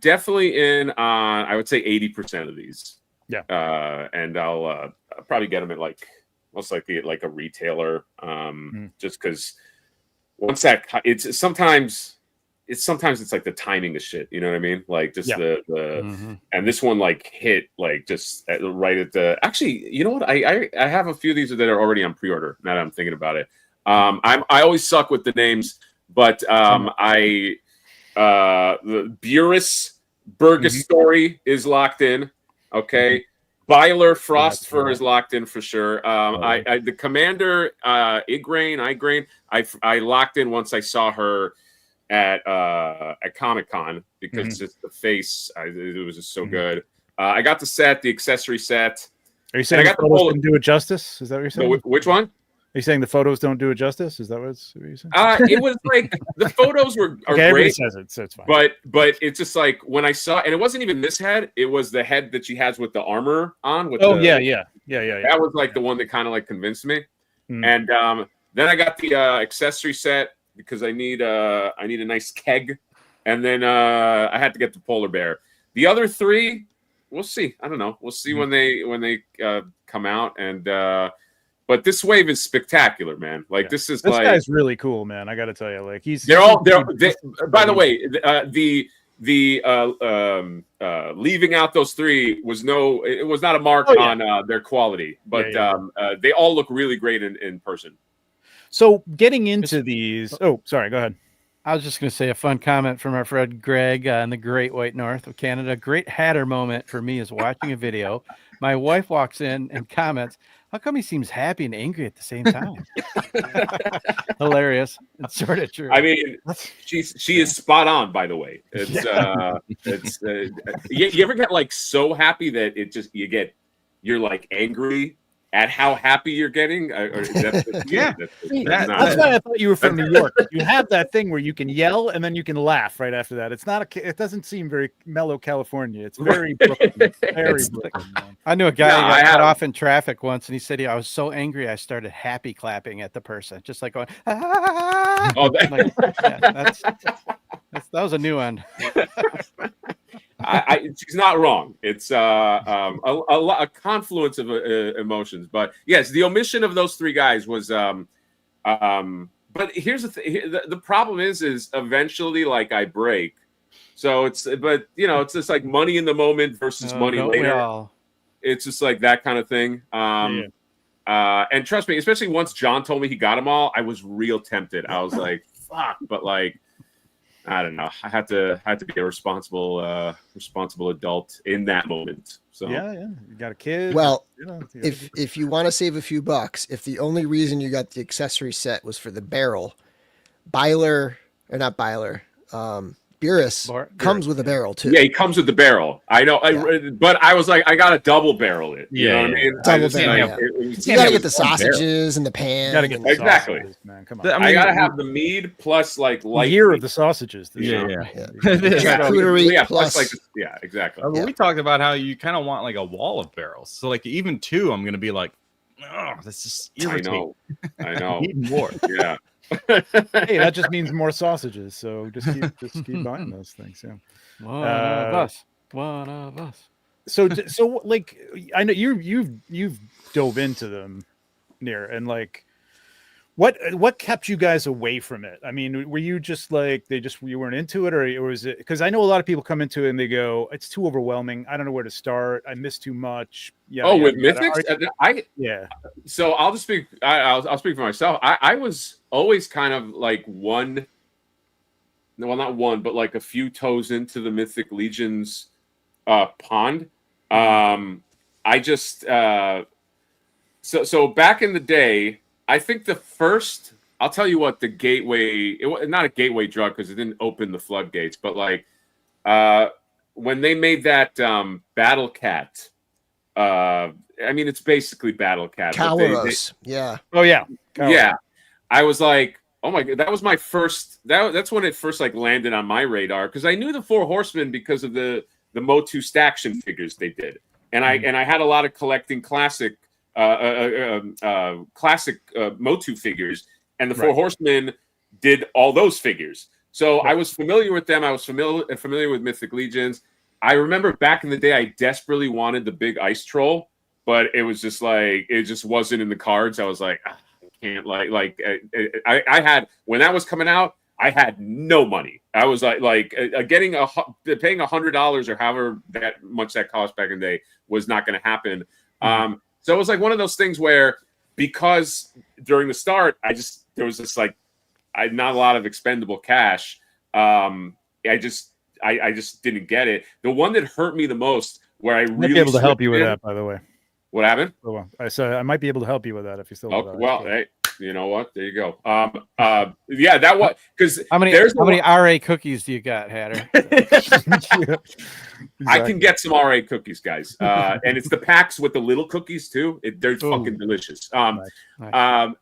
definitely in on, I would say 80% of these. Yeah. And I'll probably get them at most likely at a retailer. Just because once that sometimes it's like the timing of shit, you know what I mean? Like just the and this one hit just right at the. Actually, you know what? I have a few of these that are already on pre-order. Now that I'm thinking about it, I always suck with the names, but the Burris Burgastory is locked in. Okay. Byler Frostfur is locked in for sure. The Commander Igraine, I locked in once I saw her at Comic-Con, because just the face, it was just so good. I got the set, the accessory set. Are you saying the photos didn't do it justice? Is that what you're saying? Which one? Are you saying the photos don't do it justice? Is that what you're saying? It was the photos are okay, great. Says it, so it's fine. But it's just when I saw, and it wasn't even this head. It was the head that she has with the armor on. With yeah. That was the one that kind of convinced me. And then I got the accessory set because I need a nice keg, and then I had to get the polar bear. The other 3, we'll see. I don't know. We'll see when they come out. And But this wave is spectacular, man. Like this is this like guy's really cool, man. I got to tell you, like by the way, leaving out those three was not a mark on their quality, but they all look really great in person. So getting into these, sorry, go ahead. I was just going to say a fun comment from our friend Greg in the Great White North of Canada. Great Hatter moment for me is watching a video. My wife walks in and comments, "How come he seems happy and angry at the same time?" Hilarious. It's sort of true. I mean, she is spot on. By the way, you ever get like so happy that you're like angry at how happy you're getting? That's why I thought you were from New York. You have that thing where you can yell and then you can laugh right after that. It doesn't seem very mellow California. It's very Brooklyn. Very Brooklyn, man. I knew a guy who got cut off in traffic once, and he said, I was so angry I started happy clapping at the person, just like going, ah! Oh, that was a new one. She's not wrong. It's a confluence of emotions, but yes, the omission of those three guys was. But here's the thing: the problem is eventually, like, I break. So it's just like money in the moment versus money later. It's just like that kind of thing. And trust me, especially once John told me he got them all, I was real tempted. I was like, "Fuck!" But like, I don't know. I had to be a responsible adult in that moment. So you got a kid. Well, if you want to save a few bucks, if the only reason you got the accessory set was for the barrel, Beerus comes with a barrel too. Yeah, he comes with the barrel. I know, but I was like, I got to double barrel it. You know what I mean? Double barrel. You got to get the sausages and the pan. You got to get the sausages, man. Come on. I got to have the mead plus like year of the sausages. Charcuterie plus like exactly. Well, we talked about how you kind of want like a wall of barrels. So like even two, I'm gonna be like, oh, this is irritating. I know. Need more. Yeah. Hey, that just means more sausages. So just keep buying those things. Yeah. One of us. So like, I know you've dove into them, near, and like, what kept you guys away from it? I mean, were you just like you weren't into it, or was it? Because I know a lot of people come into it and they go, it's too overwhelming. I don't know where to start. I miss too much. With Mythics, So I'll just speak. I'll speak for myself. I was always kind of like not one, but like a few toes into the Mythic Legions pond. I just so back in the day, I think I'll tell you what, the gateway, not a gateway drug because it didn't open the floodgates, but like when they made that Battle Cat, I mean, it's basically Battle Cat. Caloros, yeah. Oh yeah. Caloros. Yeah. I was like, oh my God, that was my first, that's when it first like landed on my radar, because I knew the Four Horsemen because of the Motu Staction figures they did. And I had a lot of collecting classic Motu figures, and the Four Horsemen did all those figures. So I was familiar with them. I was familiar with Mythic Legions. I remember back in the day, I desperately wanted the big ice troll, but it was just like, it just wasn't in the cards. I was like, I can't I had, when that was coming out, I had no money. I was like paying $100 or however that much that cost back in the day was not going to happen. So it was like one of those things where, because during the start, there was this like, not a lot of expendable cash. I just didn't get it. The one that hurt me the most, where I really might be able to help you with that, by the way. What happened? Oh, well, I might be able to help you with that if you still. Hey, you know what? There you go. Yeah, that was because how many RA cookies do you got, Hatter? Exactly. I can get some RA cookies, guys, and it's the packs with the little cookies too. They're fucking delicious. Nice. I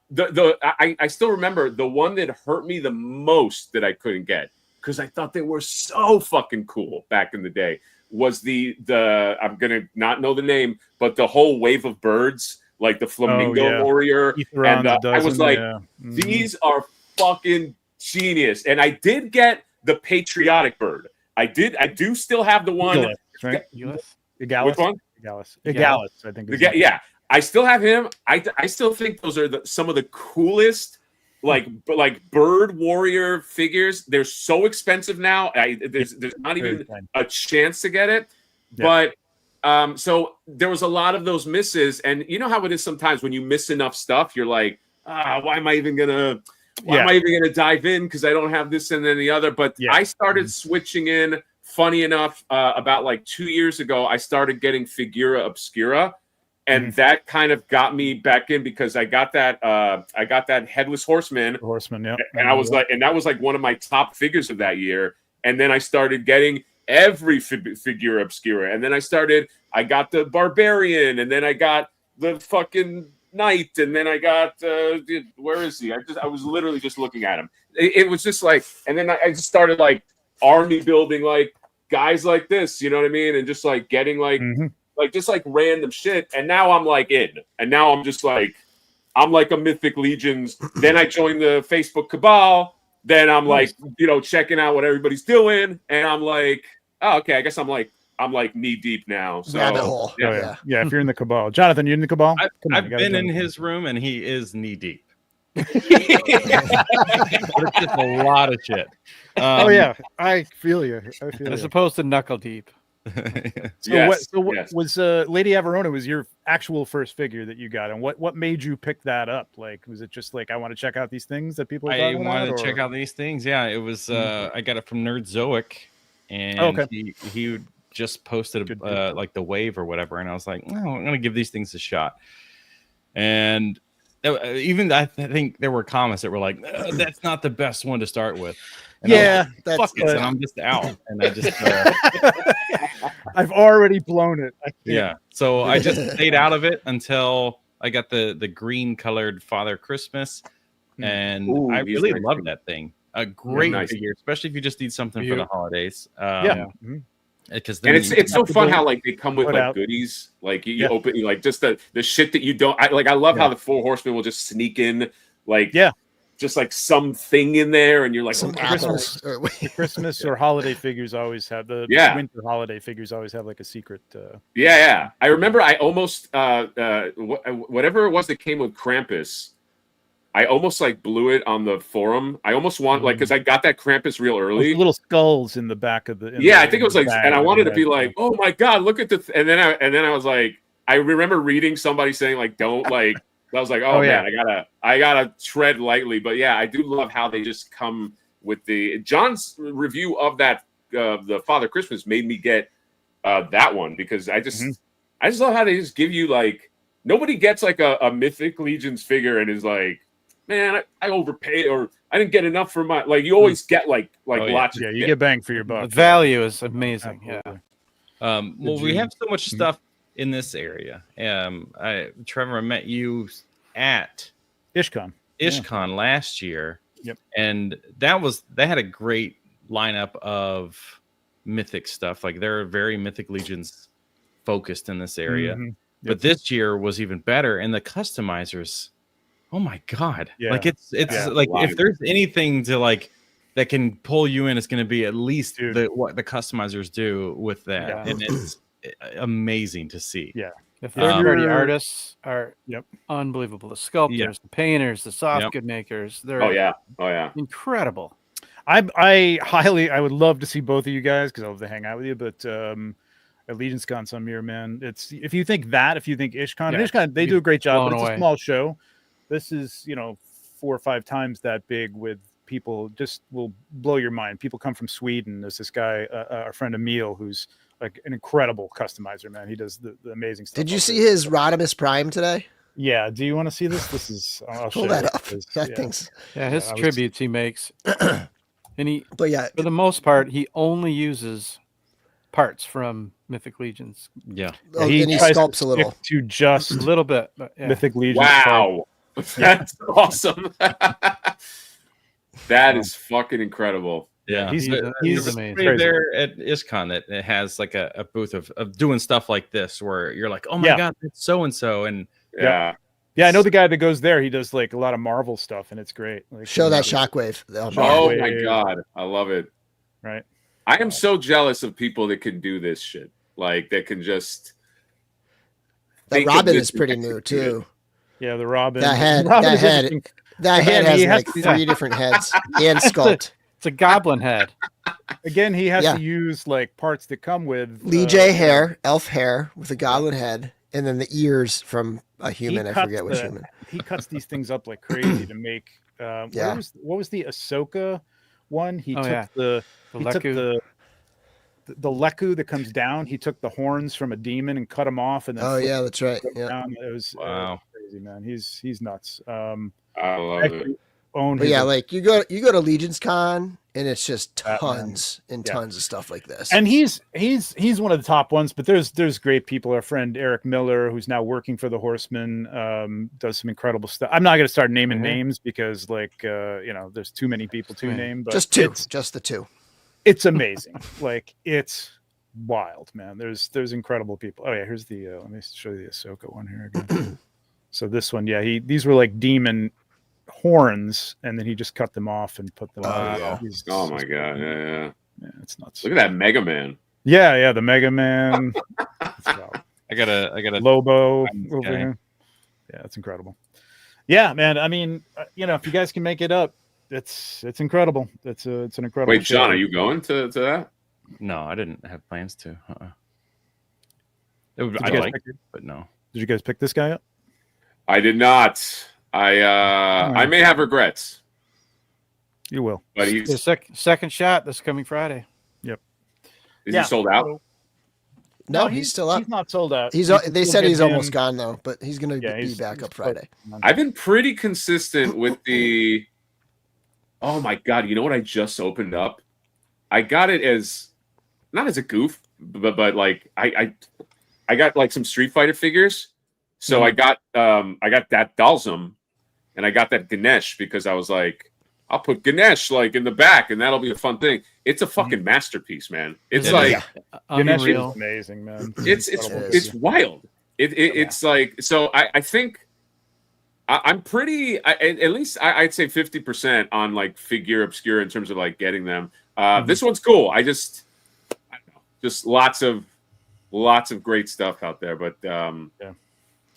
still remember the one that hurt me the most that I couldn't get, because I thought they were so fucking cool back in the day, was the I'm gonna not know the name, but the whole wave of birds, like the flamingo warrior, and I was like, these are fucking genius. And I did get the patriotic bird. I do still have the one. Right? Which one? Egalis, I think. I still have him. I still think those are some of the coolest, like bird warrior figures. They're so expensive now. There's not even a chance to get it. Yeah. But so there was a lot of those misses, and you know how it is sometimes when you miss enough stuff, you're like, why am I even gonna dive in because I don't have this and then the other? But I started switching in. Funny enough, about like 2 years ago, I started getting Figura Obscura, and that kind of got me back in because I got that Headless Horseman. Yeah. And I was like, and that was like one of my top figures of that year. And then I started getting every Figura Obscura, and then I got the Barbarian, and then I got the fucking Knight, and then I got where is he? I was literally just looking at him. It was just like, and then I just started like army building like guys like this, you know what I mean, and just like getting like just like random shit. And now I'm like in, and now I'm just like I'm like a Mythic Legions. Then I joined the Facebook cabal. Then I'm like, checking out what everybody's doing, and I'm like, oh, okay, I guess I'm like knee deep now. So rabbit hole. Yeah. If you're in the cabal, Jonathan, you're in the cabal. I've been in his room, and he is knee deep. It's just a lot of shit. Oh yeah, I feel you. As opposed to knuckle deep. What was Lady Averona was your actual first figure that you got, and what made you pick that up? Like, was it just like I want to check out these things that people are talking about? I wanted to check out these things. Yeah, it was. I got it from Nerd Zoic, and he just posted like the wave or whatever, and I was like, oh, I'm gonna give these things a shot. And even I think there were comments that were like, that's not the best one to start with. And fuck it, and I'm just out, and I just I've already blown it. Yeah, so I just stayed out of it until I got the green colored Father Christmas, and I really love that thing. A great figure, especially if you just need something for the holidays. Because it's so fun how like they come with like goodies, like you open like just the shit that you don't. I love how the Four Horsemen will just sneak in like just like something in there, and you're like, some Christmas or holiday figures always have winter holiday figures always have like a secret. I remember I almost whatever it was that came with Krampus, I almost like blew it on the forum. I almost want like because I got that Krampus real early. Little skulls in the back of the. I think it was like, and I wanted to be like, oh my god, look at the. And then I was like, I remember reading somebody saying like, don't like. I was like, oh man, I gotta tread lightly. But yeah, I do love how they just come with the John's review of that the Father Christmas made me get that one because I just love how they just give you like nobody gets like a Mythic Legions figure and is like, man, I overpaid or I didn't get enough for my like. You always get like lots. Yeah, you get bang for your buck. The value is amazing. Well, we have so much stuff in this area. Trevor, I met you at IshCon last year. Yep. And they had a great lineup of Mythic stuff. Like they're very Mythic Legions focused in this area. But this year was even better. And the customizers, oh my God. Like it's like if there's anything to like that can pull you in, it's going to be at least what the customizers do with that. And it's amazing to see. The third-party artists are unbelievable. The sculptors, the painters, the soft good makers. They're incredible. I would love to see both of you guys because I love to hang out with you. But at LegionsCon some year, man, it's if you think IshCon, and IshCon, they do a great job. But it's a small show. This is 4 or 5 times that big with people. Just will blow your mind. People come from Sweden. There's this guy, our friend Emil, who's like an incredible customizer, man. He does the amazing stuff. Did you see his Rodimus Prime today? Yeah. Do you want to see this? This is I'll pull that up. That thing's his tributes he makes. And for the most part, he only uses parts from Mythic Legions. Yeah. And he sculpts a little. To just a little bit. But Mythic Legions. Wow. That's awesome. That is fucking incredible. Yeah, he's amazing. There at IshCon that has like a booth of doing stuff like this where you're like, oh my God, it's so and so, and I know the guy that goes there. He does like a lot of Marvel stuff, and it's great. Like, show that Shockwave. Oh my God, I love it. Right, I am so jealous of people that can do this shit. Like that can just That Robin is pretty new too. Yeah, the Robin. That head Again, has he has like 3 different heads and sculpt. It's a goblin head. Again, he has to use like parts that come with Lee J hair, elf hair with a goblin head, and then the ears from a human. I forget which human. He cuts these things up like crazy to make. What was the Ahsoka one? He took the Leku that comes down. He took the horns from a demon and cut them off, and then that's right. Yeah, it was crazy, man. He's nuts. I love it. Like you go to Legions Con and it's just tons and tons of stuff like this. And he's one of the top ones, but there's great people. Our friend Eric Miller, who's now working for the Horsemen, does some incredible stuff. I'm not going to start naming names because there's too many people to name, but just the two. It's amazing. Like it's wild, man. There's incredible people. Oh yeah, here's the let me show you the Ahsoka one here again. So this one, these were like demon horns, and then he just cut them off and put them on. Oh my god, yeah, it's nuts. Look at that Mega Man. Yeah, the Mega Man. I got a Lobo over here. Yeah, it's incredible. Yeah, man. I mean, if you guys can make it up, it's incredible. It's an incredible. Wait, Sean, are you going to that? No, I didn't have plans to. But no. Did you guys pick this guy up? I did not. I may have regrets. You will. But he's second shot this coming Friday. Yep. Is he sold out? No, he's still up. He's not sold out. They said he's almost gone though, but he's going to be back up Friday. I've been pretty consistent with the. Oh my god! You know what I just opened up? I got it as not as a goof, but like I got like some Street Fighter figures. So I got that Dalsum, and I got that Ganesh because I was like, I'll put Ganesh like in the back, and that'll be a fun thing. It's a fucking masterpiece, man. It's Ganesh is amazing, man. It's wild. It's like so. I think I'm pretty at least I'd say 50% on like Figure Obscura in terms of like getting them. This one's cool. I don't know, just lots of great stuff out there, but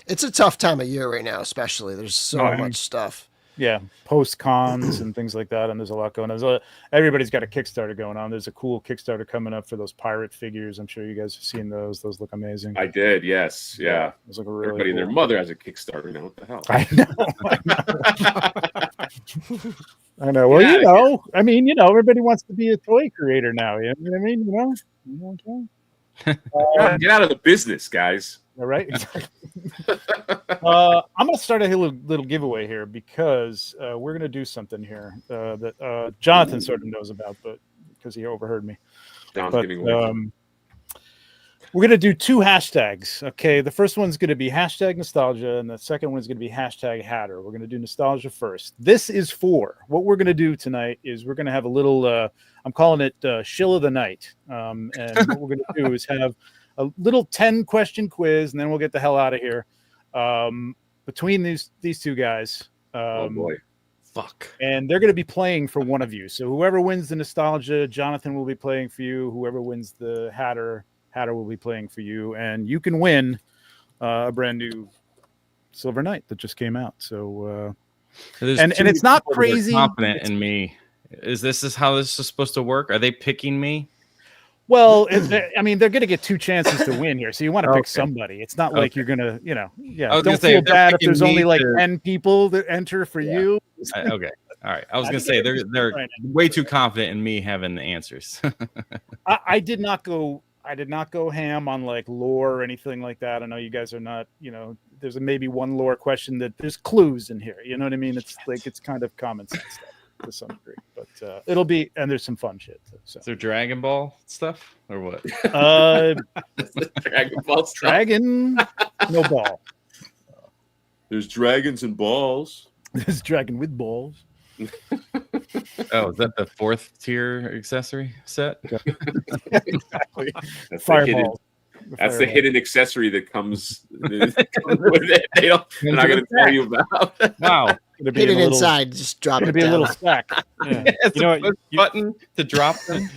it's a tough time of year right now, especially. There's so much stuff. Yeah, post cons and things like that, and there's a lot going on. Everybody's got a Kickstarter going on. There's a cool Kickstarter coming up for those pirate figures. I'm sure you guys have seen those. Those look amazing. I did, yes, yeah. Those look really Everybody and their mother has a Kickstarter now. What the hell? I know. I know. Well, I mean, everybody wants to be a toy creator now. You know what I mean? Get out of the business, guys. All right. I'm going to start a little giveaway here because we're going to do something here that Jonathan sort of knows about, but because he overheard me. We're going to do 2 hashtags. Okay. The first one's going to be hashtag nostalgia, and the second one is going to be hashtag Hatter. We're going to do nostalgia first. This is what we're going to do tonight is we're going to have a little, I'm calling it Shill of the Night. And what we're going to do is have a little 10-question quiz, and then we'll get the hell out of here. Between these two guys. Oh boy. Fuck. And they're going to be playing for one of you. So whoever wins the nostalgia, Jonathan will be playing for you. Whoever wins the Hatter will be playing for you. And you can win a brand new Silver Knight that just came out. So and it's not crazy. Confident in me. Is how this is supposed to work? Are they picking me? Well, they're going to get 2 chances to win here, so you want to pick somebody. It's not like you're going to, don't feel bad if there's only like 10 people that enter for you. Okay, all right. I was going to say they're way too confident in me having the answers. I did not go ham on like lore or anything like that. I know you guys are not, there's maybe one lore question that there's clues in here. You know what I mean? It's like it's kind of common sense stuff to some degree, but it'll be, and there's some fun shit too, so. Is there Dragon Ball stuff or what? Dragon Ball stuff. Dragon, no ball. There's dragons and balls. There's dragon with balls. Oh, is that the 4th tier accessory set? Exactly. That's Fireball. That's the hidden accessory that comes with it. They're not going to tell you about. Wow. Hit it inside. Just drop it down. It'll be a little stack. Yeah. You know what? Button to drop them.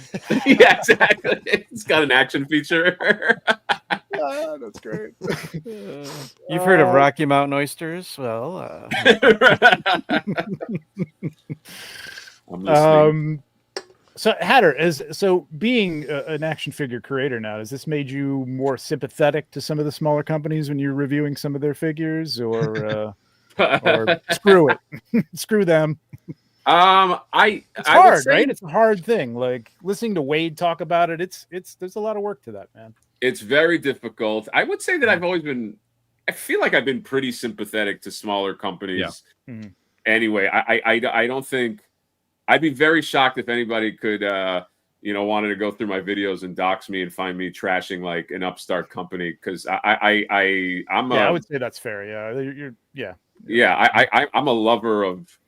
Yeah, exactly. It's got an action feature. That's great. You've heard of Rocky Mountain oysters? Well, I'm listening. So Hatter, so being an action figure creator now, has this made you more sympathetic to some of the smaller companies when you're reviewing some of their figures, or screw it, screw them? I hard, would say, right? It's a hard thing. Like listening to Wade talk about it, it's there's a lot of work to that, man. It's very difficult. I would say that I feel like I've been pretty sympathetic to smaller companies. Yeah. Mm-hmm. Anyway, I don't think, I'd be very shocked if anybody could, wanted to go through my videos and dox me and find me trashing like an upstart company, because I'm I would say that's fair. I'm a lover of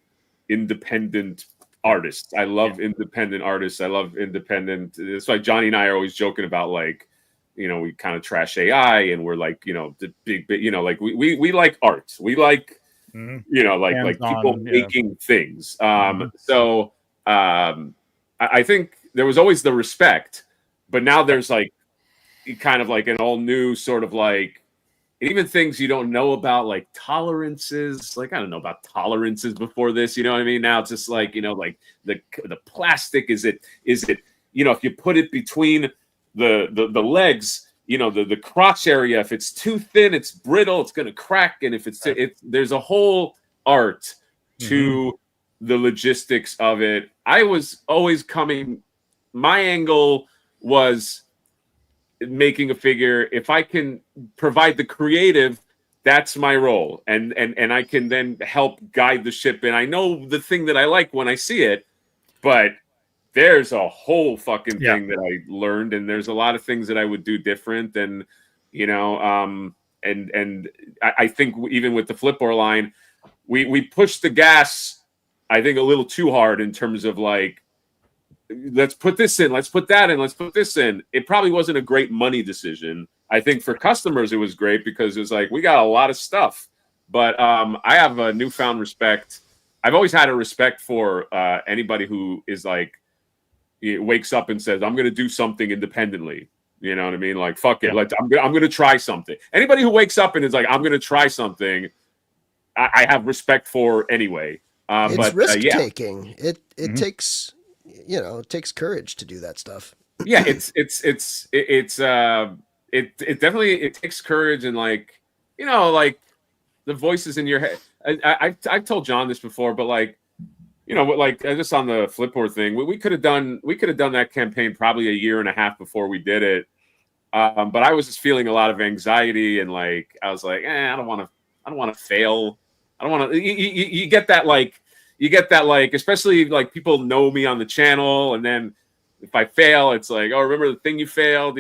independent artists. I love independent artists. I love independent. That's why Johnny and I are always joking about, like, we kind of trash AI, and we're like, the big, like we like art. We like, like people making things. So I think there was always the respect, but now there's like kind of like an all new sort of like, even things you don't know about, like tolerances. Like, I don't know about tolerances before this, you know what I mean? Now it's just like, like the plastic, is it, if you put it between the legs, the crotch area, if it's too thin, it's brittle, it's going to crack. And if there's a whole art to the logistics of it. I was always my angle was making a figure. If I can provide the creative, that's my role. And I can then help guide the ship. And I know the thing that I like when I see it, but there's a whole fucking thing that I learned, and there's a lot of things that I would do different. And, and I think even with the Flipboard line, we pushed the gas, I think, a little too hard in terms of like, let's put this in, let's put that in, let's put this in. It probably wasn't a great money decision. I think for customers, it was great because it was like, we got a lot of stuff. But I have a newfound respect. I've always had a respect for anybody who is like, wakes up and says, I'm going to do something independently. You know what I mean? Like, fuck it. I'm going to try something. Anybody who wakes up and is like, I'm going to try something, I have respect for anyway. It's risk taking. It takes, it takes courage to do that stuff. Yeah. It definitely takes courage, and like, like the voices in your head. I've told John this before, but like, like just on the Flipboard thing, we could have done that campaign probably a year and a half before we did it. But I was just feeling a lot of anxiety, and like, I was like, I don't want to fail. I don't want to, you get that, like, especially like people know me on the channel. And then if I fail, it's like, oh, remember the thing you failed,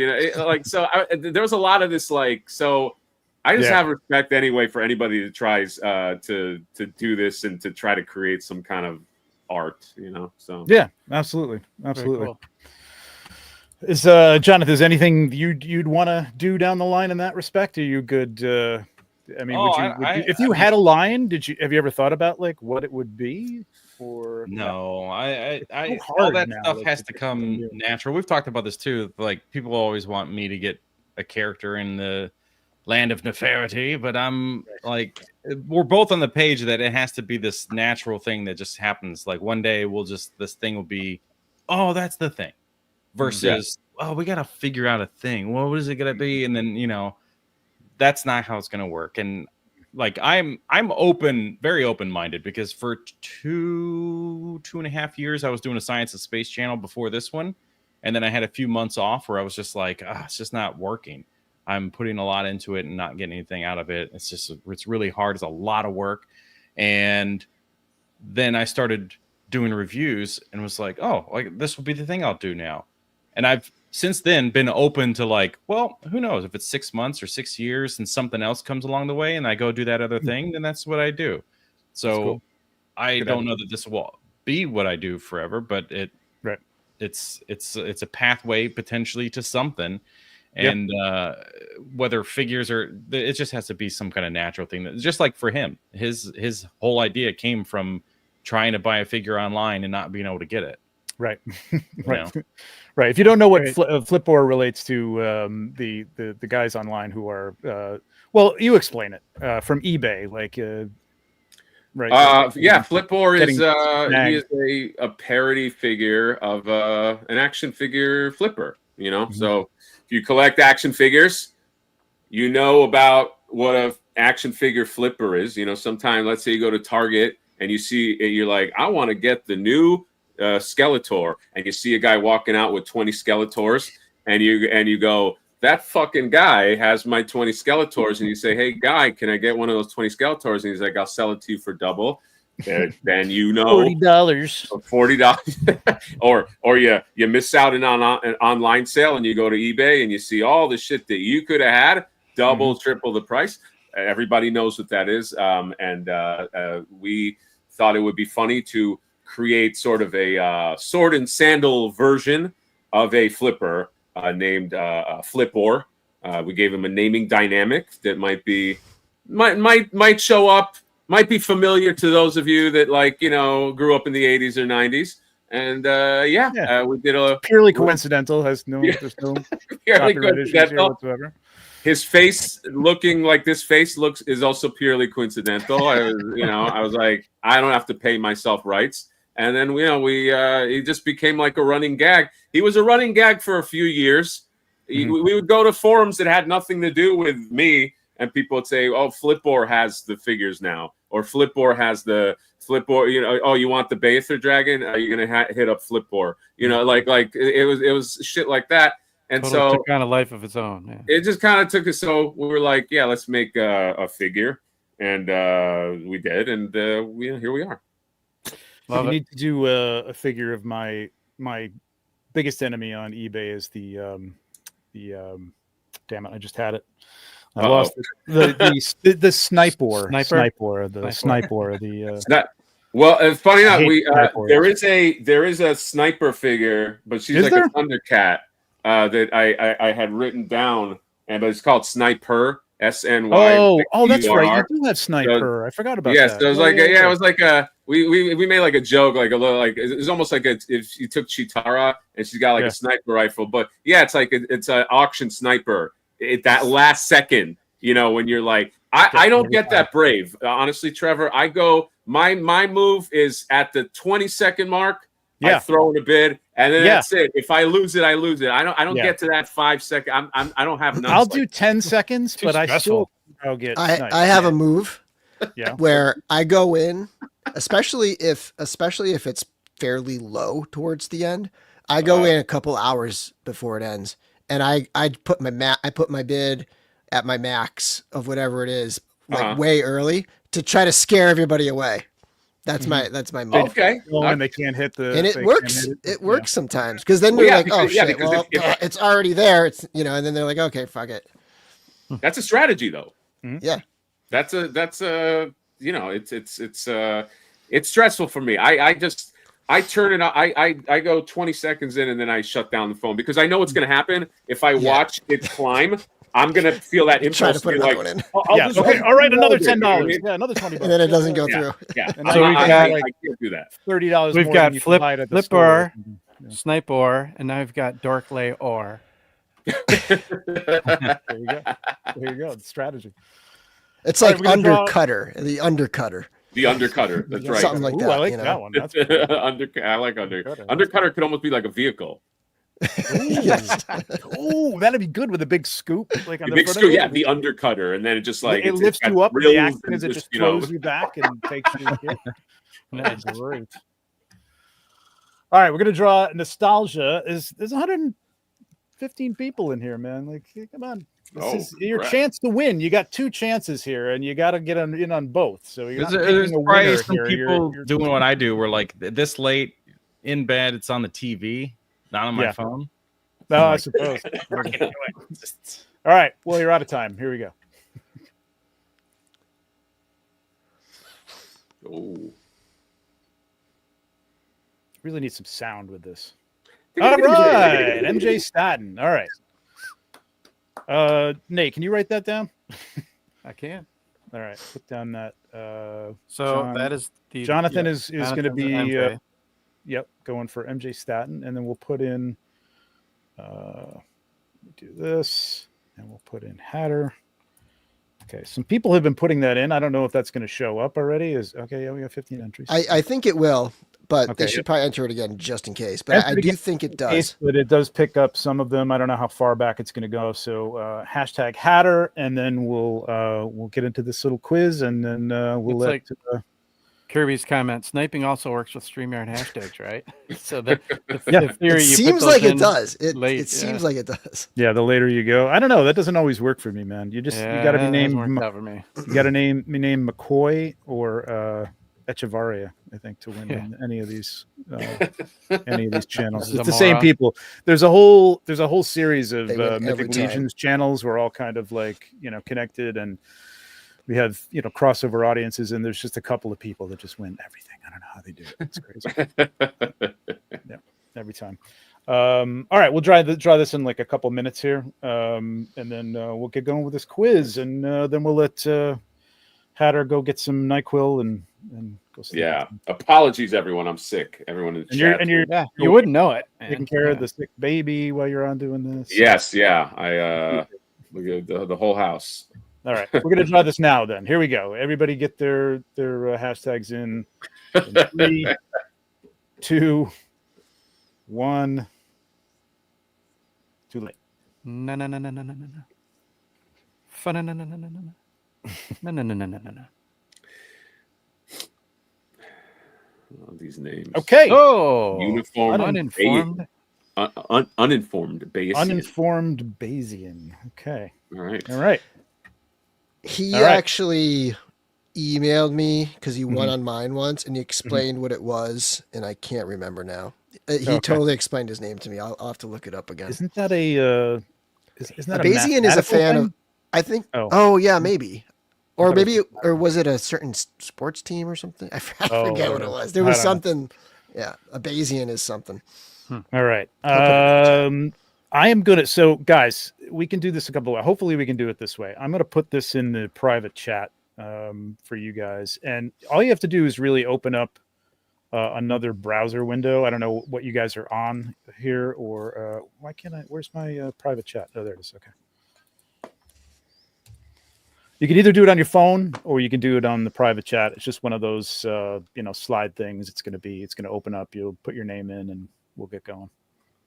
so there was a lot of this, like, so I just have respect anyway for anybody that tries to do this and to try to create some kind of art, so. Yeah, absolutely. Cool. Is Jonathan, is anything you'd want to do down the line in that respect? Are you good? I mean, if you had a line, have you ever thought about like what it would be? Or no, all that stuff has to come natural. We've talked about this too. Like, people always want me to get a character in the land of nefarity, but I'm like, we're both on the page that it has to be this natural thing that just happens. Like, one day this thing will be, oh, that's the thing, versus, oh, we got to figure out a thing. Well, what is it going to be? And then, that's not how it's going to work. And like, I'm open, very open-minded, because for two and a half years, I was doing a science and space channel before this one. And then I had a few months off where I was just like, it's just not working. I'm putting a lot into it and not getting anything out of it. It's really hard. It's a lot of work. And then I started doing reviews and was like, oh, like, this will be the thing I'll do now. And I've since then been open to like, well, who knows, if it's 6 months or 6 years and something else comes along the way and I go do that other thing, then that's what I do. So cool. I don't know that this will be what I do forever, but it's a pathway potentially to something. And whether figures it just has to be some kind of natural thing. That, just like for him, his whole idea came from trying to buy a figure online and not being able to get it. Right. You Right. know? Right. If you don't know what Right. Flipboard relates to, the guys online who are, well, you explain it from eBay, like, right. Yeah, Flipboard is getting he snagged. is a parody figure of an action figure flipper. You know, Mhm. so if you collect action figures, you know about what a action figure flipper is. You know, sometimes let's say you go to Target and you see you're like, I want to get the new Skeletor, and you see a guy walking out with 20 Skeletors, and you go, that fucking guy has my 20 Skeletors, and you say, hey guy, can I get one of those 20 Skeletors? And he's like, I'll sell it to you for double. Then you know $40. $40 or you miss out on an online sale and you go to eBay and you see all the shit that you could have had double triple the price. Everybody knows what that is, and we thought it would be funny to create sort of a sword and sandal version of a flipper named Flipor. We gave him a naming dynamic that might show up, might be familiar to those of you that grew up in the 80s or 90s. And we did a Purely coincidental. There's no copyright issues here whatsoever. His face looking like this face is also purely coincidental. I was like, I don't have to pay myself rights. And then he just became like a running gag. He was a running gag for a few years. We would go to forums that had nothing to do with me, and people would say, "Oh, Flipboard has the figures now," or "Flipboard has the Flipboard." Oh, you want the Bather Dragon? Are you gonna hit up Flipboard? It was shit like that. And totally took on a life of its own. Yeah. It just kind of took us. So we were like, yeah, let's make a figure, and we did, and here we are. You need to do a figure of my biggest enemy on eBay is the damn it, I just had it. I lost it. The sniper. Well, it's funny enough, there is a sniper figure, but she's like a Thundercat that I had written down, but it's called Sniper. SNY. Oh, that's right. You do have Sniper. I forgot about that. Yes, it was it was like we made like a joke, like a little it was almost like if you took Chitara and she's got like a sniper rifle, but it's like it's an auction sniper. That last second, when you're like, I don't get that brave, honestly, Trevor. I go my move is at the 20-second mark. I throw in a bid, and then that's it. If I lose it, I lose it. I don't get to that 5 second. I don't have enough. I'll do 10 seconds, but I have a move where I go in, especially if it's fairly low towards the end. I go in a couple hours before it ends, and I put my bid at my max of whatever it is, way early to try to scare everybody away. That's my move. Okay. And they can't hit the. And it works. It works sometimes because then you're like, oh shit, well, it's already there. It's and then they're like, okay, fuck it. That's a strategy, though. Yeah. That's it's stressful for me. I turn it on. I go 20 seconds in and then I shut down the phone because I know what's going to happen if I watch it climb. I'm gonna feel that impulse to be like, okay, all right, another $10, another $20, and then it doesn't go through. Yeah, so I can't do that. $30. We've got Flipper, Sniper, and now we've got Dorkley Or. There you go. There you go. It's strategy. It's like Undercutter, the Undercutter. The Undercutter. That's right. Something like that. I like that one. That's cool. I like Undercutter. Undercutter could almost be like a vehicle. Oh, that'd be good with a big scoop, like on the big scoop. Yeah, the Undercutter, and then it just like it lifts you up. The action is it just throws you back and takes you. That's great. All right, we're gonna draw Noxtalgia. There's 115 people in here, man. Like, come on. This is your chance to win. You got 2 chances here, and you got to get in on both. So there's probably some people doing what I do. We're like this late in bed. It's on the TV. Not on my phone. No, I suppose. All right. Well, you're out of time. Here we go. Oh. Really need some sound with this. All right. MJ Staten. All right. Nate, can you write that down? I can. All right. Put down that. So that is the Jonathan is going to be. Yep, going for MJ Staten, and then we'll put in. Do this, and we'll put in Hatter. Okay, some people have been putting that in. I don't know if that's going to show up already. Yeah, we got 15 entries. I think it will, but Okay, they should probably enter it again just in case. But I do think it does. But it does pick up some of them. I don't know how far back it's going to go. So hashtag Hatter, and then we'll get into this little quiz, and then we'll let. Kirby's comment: sniping also works with StreamYard hashtags, right? So the It theory seems like it does. It seems like it does. Yeah, the later you go, I don't know. That doesn't always work for me, man. You got to be named. You got to name McCoy or Echevarria, I think, to win any of these channels. It's the same people. There's a whole series of Mythic Legions channels. We're all kind of like connected, and we have crossover audiences, and there's just a couple of people that just win everything. I don't know how they do it. It's crazy. Yeah, every time. All right, we'll draw this in like a couple minutes here, and then we'll get going with this quiz, and then we'll let Hatter go get some NyQuil and go sleep. Yeah, apologies, everyone. I'm sick. Everyone in the chat. You wouldn't know it. Taking care of the sick baby while you're on doing this. Yes, yeah. I look at the whole house. All right, we're going to draw this now then. Here we go. Everybody get their hashtags in 3, 2, 1. Too late. No. Fun. No. These names. Okay. Oh, uniform, uninformed. Uninformed Bayesian. Uninformed Bayesian. Okay. All right. He actually emailed me because he won on mine once, and he explained what it was, and I can't remember now. He totally explained his name to me. I'll have to look it up again. Isn't that a Bayesian is a fan of? I think. Oh yeah, maybe. Or maybe, or was it a certain sports team or something? I forget what it was. There was something. Yeah, a Bayesian is something. All right. I am good at, so guys, we can do this a couple of ways. Hopefully we can do it this way. I'm going to put this in the private chat for you guys. And all you have to do is really open up another browser window. I don't know what you guys are on here, or why can't I, where's my private chat? Oh, there it is. Okay. You can either do it on your phone or you can do it on the private chat. It's just one of those, slide things. It's going to open up. You'll put your name in and we'll get going.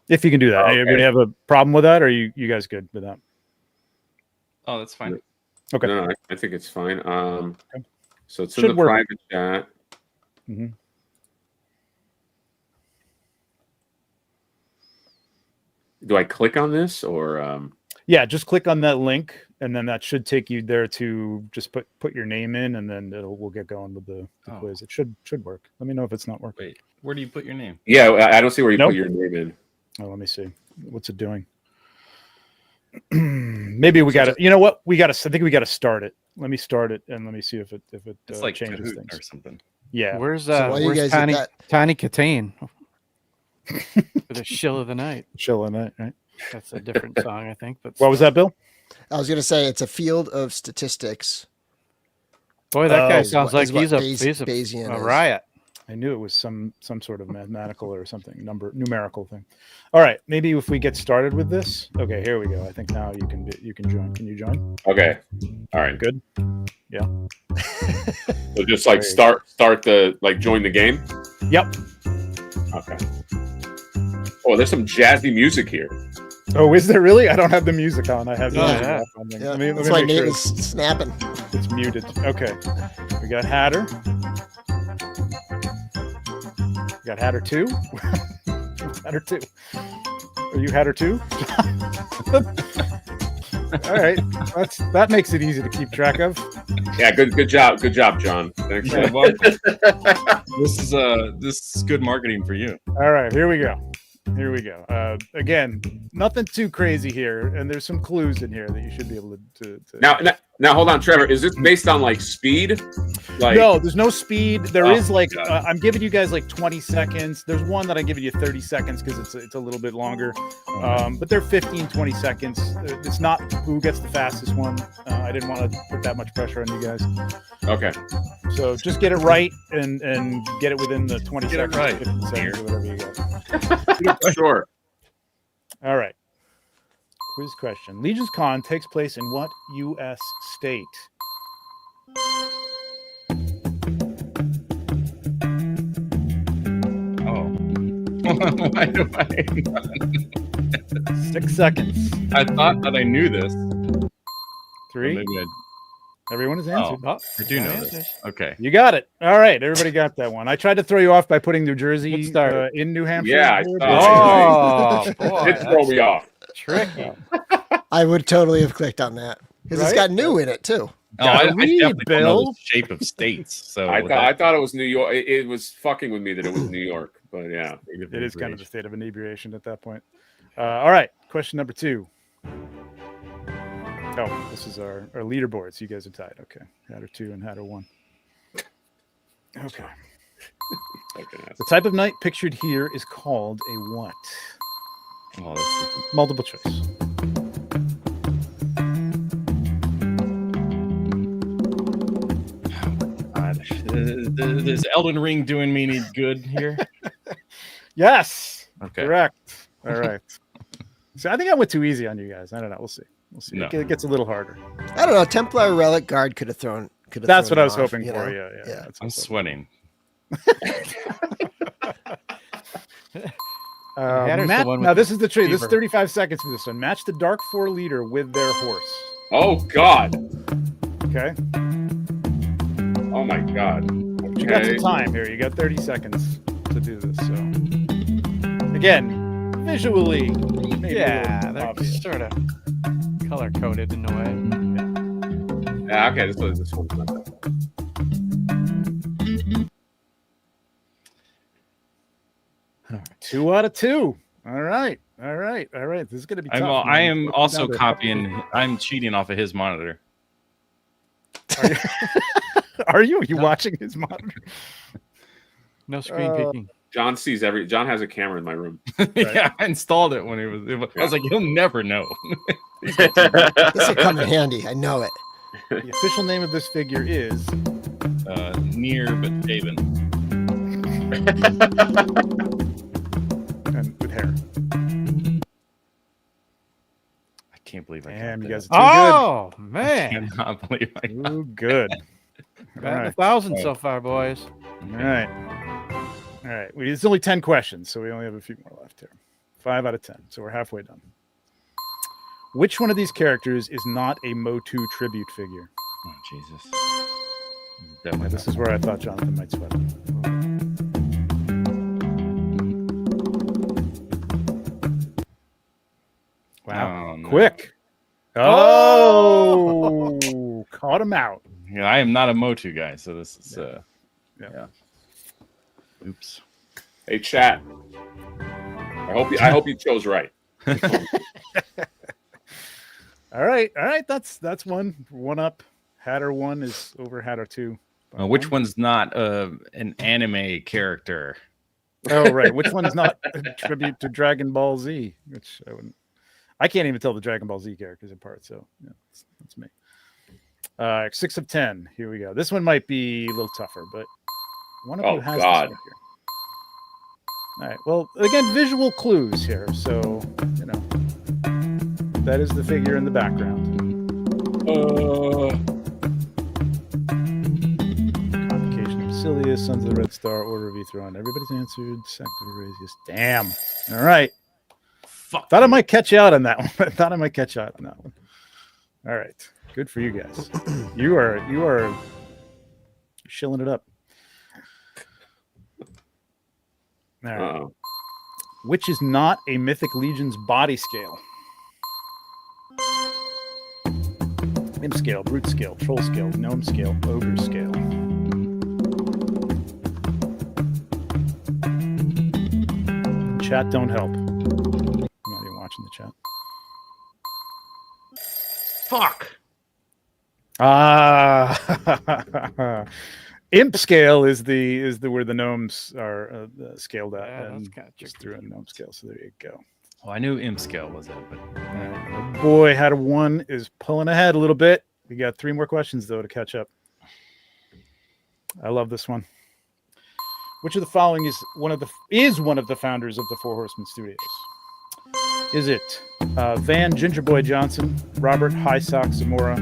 If you can do that. Okay. Anybody have a problem with that, or are you guys good with that? Oh, that's fine. Okay. No, I think it's fine. Okay. So it's in the private chat. Mm-hmm. Do I click on this or? Yeah, just click on that link, and then that should take you there to just put your name in, and then we'll get going with the quiz. It should work. Let me know if it's not working. Wait, where do you put your name? Yeah, I don't see where you put your name in. Oh, let me see. What's it doing? Maybe we got to. You know what? I think we got to start it. Let me start it, and let me see if it it's like changes Kahoot things or something. Yeah. Where's Tiny Katane? For the shill of the night. Shill of the night, right? That's a different song, I think. But what was that, Bill? I was going to say it's a field of statistics. Boy, that guy sounds like he's a Bayesian riot. I knew it was some sort of mathematical or something, numerical thing. All right, maybe if we get started with this. Okay, here we go. I think now you can join. Can you join? Okay. All right. Good. Yeah. So just like start the join the game. Yep. Okay. Oh, there's some jazzy music here. Oh, is there really? I don't have the music on. I have the music yeah. on. Yeah, that's why Nate is snapping. It's muted. Okay. We got Hatter. We got Hatter 2. Hatter 2. Are you Hatter 2? All right. That makes it easy to keep track of. Yeah, good job, John. Thanks. Yeah, well, this is good marketing for you. All right, here we go. Again, nothing too crazy here, and there's some clues in here that you should be able to... Now, Now hold on, Trevor. Is this based on like speed? Like no, there's no speed. There is like I'm giving you guys like 20 seconds. There's one that I'm giving you 30 seconds because it's a little bit longer. But they're 15, 20 seconds. It's not who gets the fastest one. I didn't want to put that much pressure on you guys. Okay. So just get it right and get it within the 20 Get it seconds, right. 15 seconds, or whatever you got. Sure. All right. Quiz question. Legions Con takes place in what U.S. state? Why do I? 6 seconds. I thought that I knew this. 3. Maybe Everyone has answered. I do know this. Okay. You got it. All right. Everybody got that one. I tried to throw you off by putting New Jersey Good start. in New Hampshire. Yeah, Oh, boy. It throw me off. Tricky. I would totally have clicked on that because it's Right? got new in it too. Oh, I Gotta read, definitely don't know Bill. the shape of states. So I thought it was New York. It was fucking with me that it was New York, but yeah. It is kind of a state of inebriation at that point. All right. Question number 2. Oh, this is our leaderboards. You guys are tied. Okay. Hatter 2 and Hatter 1. Okay. The type of knight pictured here is called a what? Oh, this is... Multiple choice. Is Elden Ring doing me any good here? Yes. Okay. Correct. All right. So I think I went too easy on you guys. I don't know. We'll see. No. It gets a little harder. I don't know. Templar Relic Guard could have thrown. That's what I was off, hoping you for. know? Yeah. Yeah. That's what I I'm was sweating. Hatter's the Match, one with now the this is the tree. This is fever. 35 seconds for this one. Match the Dark 4 leader with their horse. Oh God. Okay. Oh my God. You got some time here. You got 30 seconds to do this. So again, visually, maybe Yeah, a little they're obvious. sort of color coded in a way. Yeah. Okay. This one's not that bad. 2 out of 2. All right. This is gonna be tough. I man. am Put it also down to- copying. I'm cheating off of his monitor. Are you? Are you watching his monitor? No screen peeking. John sees John has a camera in my room. Yeah, I installed it when I was like, he'll never know. This will come in handy. I know it. The official name of this figure is Near but shaven. and with hair. I can't believe I Damn, got you guys that. are too Oh, I man. cannot believe I good. got Ooh, good. All Batting right. 1,000 so far, boys. All right. All right. It's only 10 questions, so we only have a few more left here. 5 out of 10. So we're halfway done. Which one of these characters is not a Motu tribute figure? Oh, Jesus. Yeah, this is where I thought Jonathan might sweat. Wow. Oh, no. Quick. Oh, caught him out. Yeah, I am not a Motu guy, so this is Yeah. Oops. Hey, chat. I hope you chose right. All right. That's one up. Hatter 1 is over Hatter 2. Which one's not an anime character? Oh, right. Which one is not a tribute to Dragon Ball Z? Which I can't even tell the Dragon Ball Z characters apart. So yeah, that's me. 6 of 10. Here we go. This one might be a little tougher, but one of you has God. this figure. All right. Well, again, visual clues here. So, that is the figure in the background. Convocation of Basilius, Sons of the Red Star, Order of Ethron. Everybody's answered. Sect of Erasius. Damn. All right. Fuck. Thought I might catch you out on that one. All right. Good for you guys. You are shilling it up. All right. Uh-oh. Which is not a Mythic Legions body scale? Imp scale, brute scale, troll scale, gnome scale, ogre scale. Chat don't help. I'm not even watching the chat. Fuck. Imp scale is the where the gnomes are scaled at, Yeah, and that's kinda just tricky. threw in gnome scale. So there you go. Oh, I knew imp scale was it, but Oh boy, how to one is pulling ahead a little bit. We got 3 more questions though to catch up. I love this one. Which of the following is one of the founders of the Four Horsemen Studios? Is it Van Gingerboy Johnson, Robert High Sock Zamora,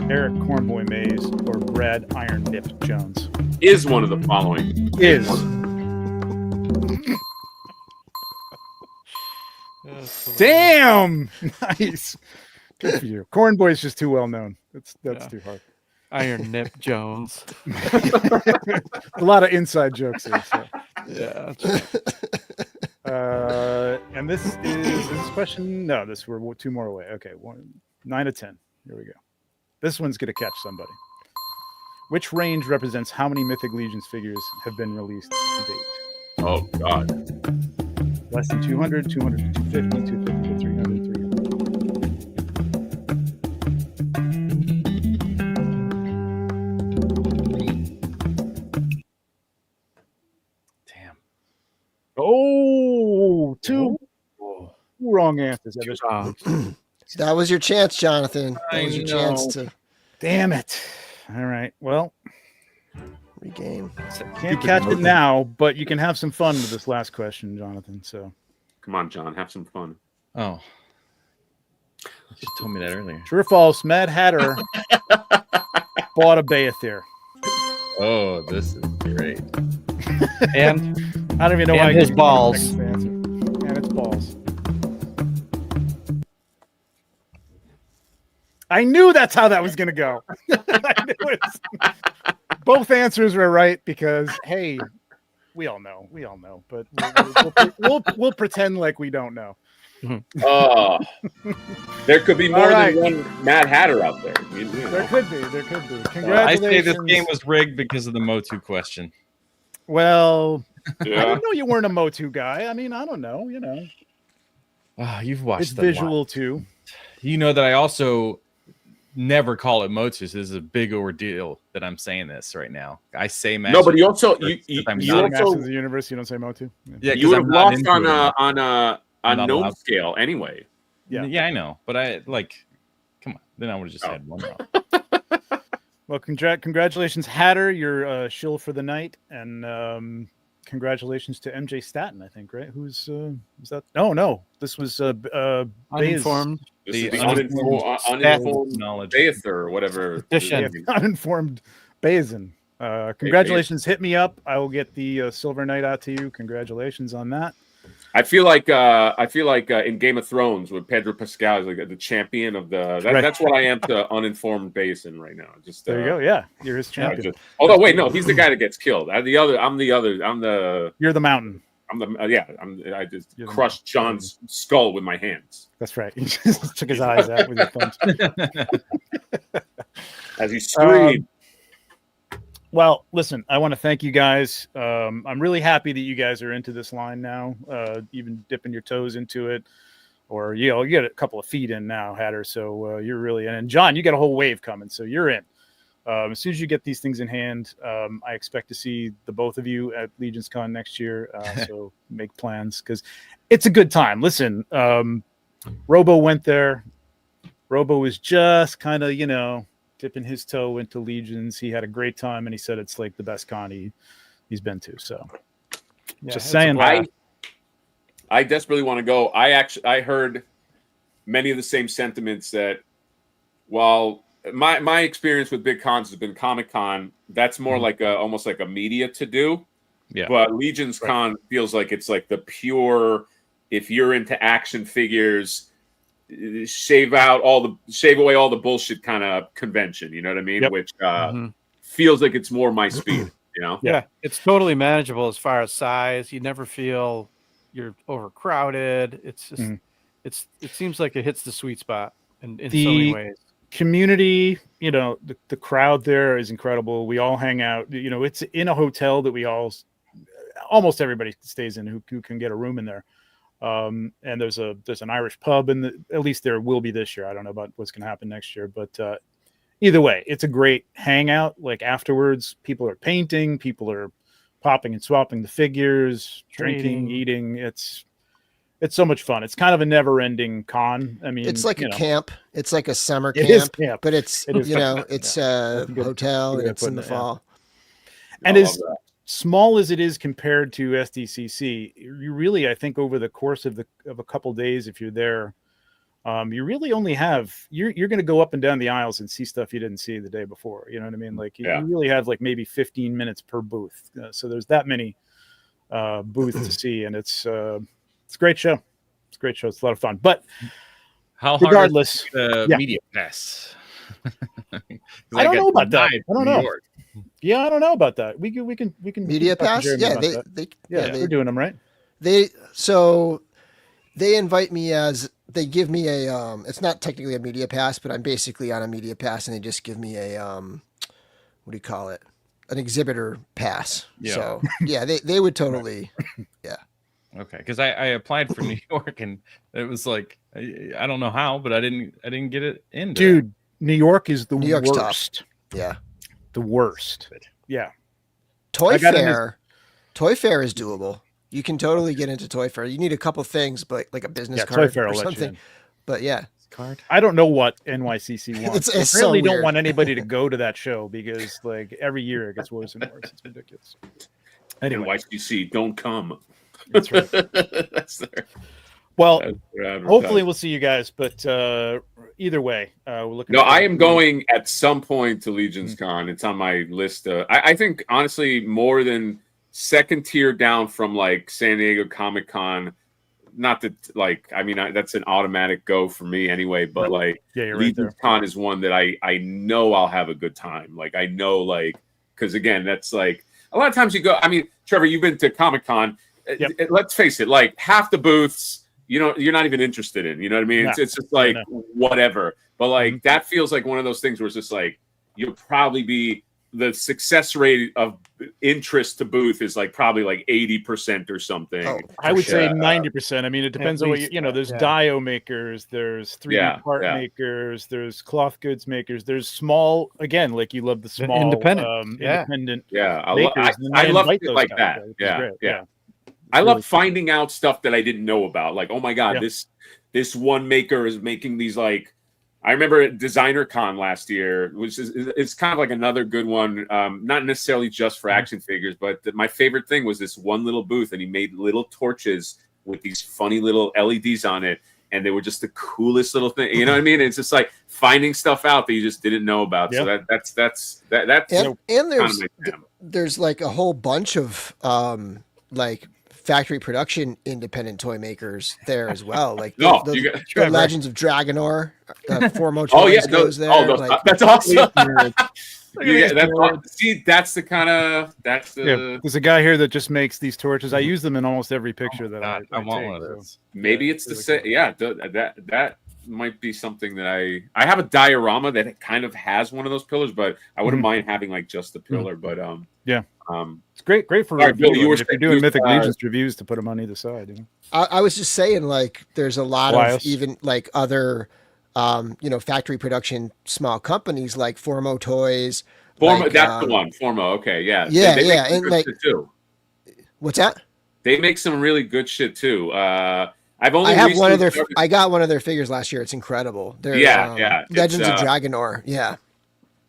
Eric Cornboy Mays, or Brad Iron Nip Jones? Is one of the following. Is. Damn! Nice. Good for you. Cornboy's just too well known. That's too hard. Iron Nip Jones. A lot of inside jokes here. So. Yeah. And this is question. No, we're 2 more away. Okay, 9 to 10. Here we go. This one's gonna catch somebody. Which range represents how many Mythic Legions figures have been released to date? Oh God. Less than 200, 200 to 250, 250 to 300, 300. damn. Oh, two wrong answers. That was your chance, Jonathan. That was your chance to Damn it. All right. Well, regain. can't catch it now, but you can have some fun with this last question, Jonathan. So Come on, John, have some fun. Oh, you just told me that earlier. true or false? Mad Hatter bought a Beathir. Oh, this is great. And I don't even know And why I his gave you balls. 20 seconds to answer. And it's balls. I knew that's how that was going to go. I knew it. Both answers were right because, hey, we all know, but we'll pretend like we don't know. There could be more All right. than one Mad Hatter out there. You know. There could be. Congratulations. I say this game was rigged because of the Motu question. Well, I Yeah. didn't know you weren't a Motu guy. I mean, I don't know. Oh, you've watched It's a lot. visual too. You know that I also never call it Motus. This is a big ordeal that I'm saying this right now. I say No, but you also I'm you not Masters also of the Universe. You don't say Motu. yeah, you would have lost on a a not gnome allowed. scale anyway. Yeah. I know, but I come on. Then I would have just had one. Well, congratulations, Hatter. You're a shill for the night, and congratulations to MJ Staten. I think, right? Who's that? No. This was uninformed. This The is the uninformed knowledge. Baether or whatever. Petition. uninformed Bazin. Congratulations. Hit me up. I will get the Silver Knight out to you. Congratulations on that. I feel like in Game of Thrones with Pedro Pascal is like the champion of the. Right. That's what I am to uninformed Basin right now. Just There you go. Yeah, you're his champion. Although wait, no, he's the guy that gets killed. I'm the You're the mountain. I just You're the crushed John's skull with my hands That's right. He just took his eyes out with your thumbs. as he screamed. Well, listen, I want to thank you guys. I'm really happy that you guys are into this line now, even dipping your toes into it, or you get a couple of feet in now, Hatter. So you're really in. And John, you got a whole wave coming, so you're in. As soon as you get these things in hand, I expect to see the both of you at Legions Con next year. So make plans because it's a good time. Listen, Robo went there. Robo was just kind of, dipping his toe into Legions. He had a great time, and he said it's like the best con he's been to. So, just saying. I desperately want to go. I heard many of the same sentiments that while my experience with big cons has been Comic-Con, that's more like almost like a media to do. Yeah. But Legions Con feels like it's like the pure, if you're into action figures, shave away all the bullshit kind of convention, you know what I mean? Yep. Which feels like it's more my speed, Yeah, it's totally manageable as far as size. You never feel you're overcrowded. It's just it seems like it hits the sweet spot in so many ways. Community, the crowd there is incredible. We all hang out. It's in a hotel that almost everybody stays in who can get a room in there. And there's an Irish pub, and at least there will be this year. I don't know about what's going to happen next year, but either way, it's a great hangout. Like afterwards, people are painting, people are popping and swapping the figures, drinking, eating. It's so much fun. It's kind of a never-ending con. I mean, it's like a camp. It's like a summer It is camp. but it's it's a hotel and it's in the fall. And as small as it is compared to SDCC, you really, I think, over the course of a couple days, if you're there, you really only have you're going to go up and down the aisles and see stuff you didn't see the day before. You know what I mean? Like you really have like maybe 15 minutes per booth. So there's that many booths to see, and it's a great show. It's a great show. It's a lot of fun. But regardless, media pass. I don't know about that. I don't know. Yeah, I don't know about that. We can media pass. Yeah, they're doing them right. They invite me as they give me a it's not technically a media pass, but I'm basically on a media pass, and they just give me a what do you call it? An exhibitor pass. Yeah. So yeah, they would totally yeah. Okay, because I applied for New York, and it was like I don't know how, but I didn't get it in. Dude, New York is the York's worst. tough. Yeah. The worst. Yeah. Toy fair is doable. You can totally get into Toy Fair. You need a couple things, but like a business card or something. But yeah. Card. I don't know what NYCC wants. It's I really so don't weird. want anybody to go to that show because like every year it gets worse and worse. It's ridiculous. Anyway, NYCC, don't come. That's right. That's there. Well, hopefully we'll see you guys, but either way, we're looking. No, I am going at some point to Legions Con. It's on my list. I think honestly, more than second tier down from like San Diego Comic Con. Not that like, I mean, that's an automatic go for me anyway. But like, Legions Con is one that I know I'll have a good time. Like I know, like, because again, that's like a lot of times you go. I mean, Trevor, you've been to Comic Con. Yep. Let's face it, like half the booths, you're not even interested in. You know what I mean? No. It's just like whatever. But like that feels like one of those things where it's just like you'll probably be the success rate of interest to booth is like probably like 80% or something. Oh, I would say 90%. I mean, it depends on what there's dio makers, there's 3D part makers, there's cloth goods makers, there's small, again, like you love the small independent. I love it like that. Yeah. I love finding out stuff that I didn't know about. Like, oh my God, this one maker is making these like. I remember at Designer Con last year, which it's kind of like another good one. Not necessarily just for action figures, but my favorite thing was this one little booth, and he made little torches with these funny little LEDs on it, and they were just the coolest little thing. You know what I mean? It's just like finding stuff out that you just didn't know about. So that's and there's like a whole bunch of like factory production independent toy makers there as well, like the Legends of Dragonor, Formo Toys goes there. That's awesome. That's the kind of there's a guy here that just makes these torches. I use them in almost every picture that I want one of those. Maybe it's the same. Yeah, that might be something that I have a diorama that kind of has one of those pillars, but I wouldn't mind having like just the pillar. But it's great for review. If you're doing Mythic Legions reviews, to put them on either side. I was just saying, like, there's a lot of even like other, factory production small companies like Formo Toys. Formo, that's the one. Formo, okay, yeah, and like, what's that? They make some really good shit too. I got one of their figures last year. It's incredible. They're, Legends of Dragonor. Yeah.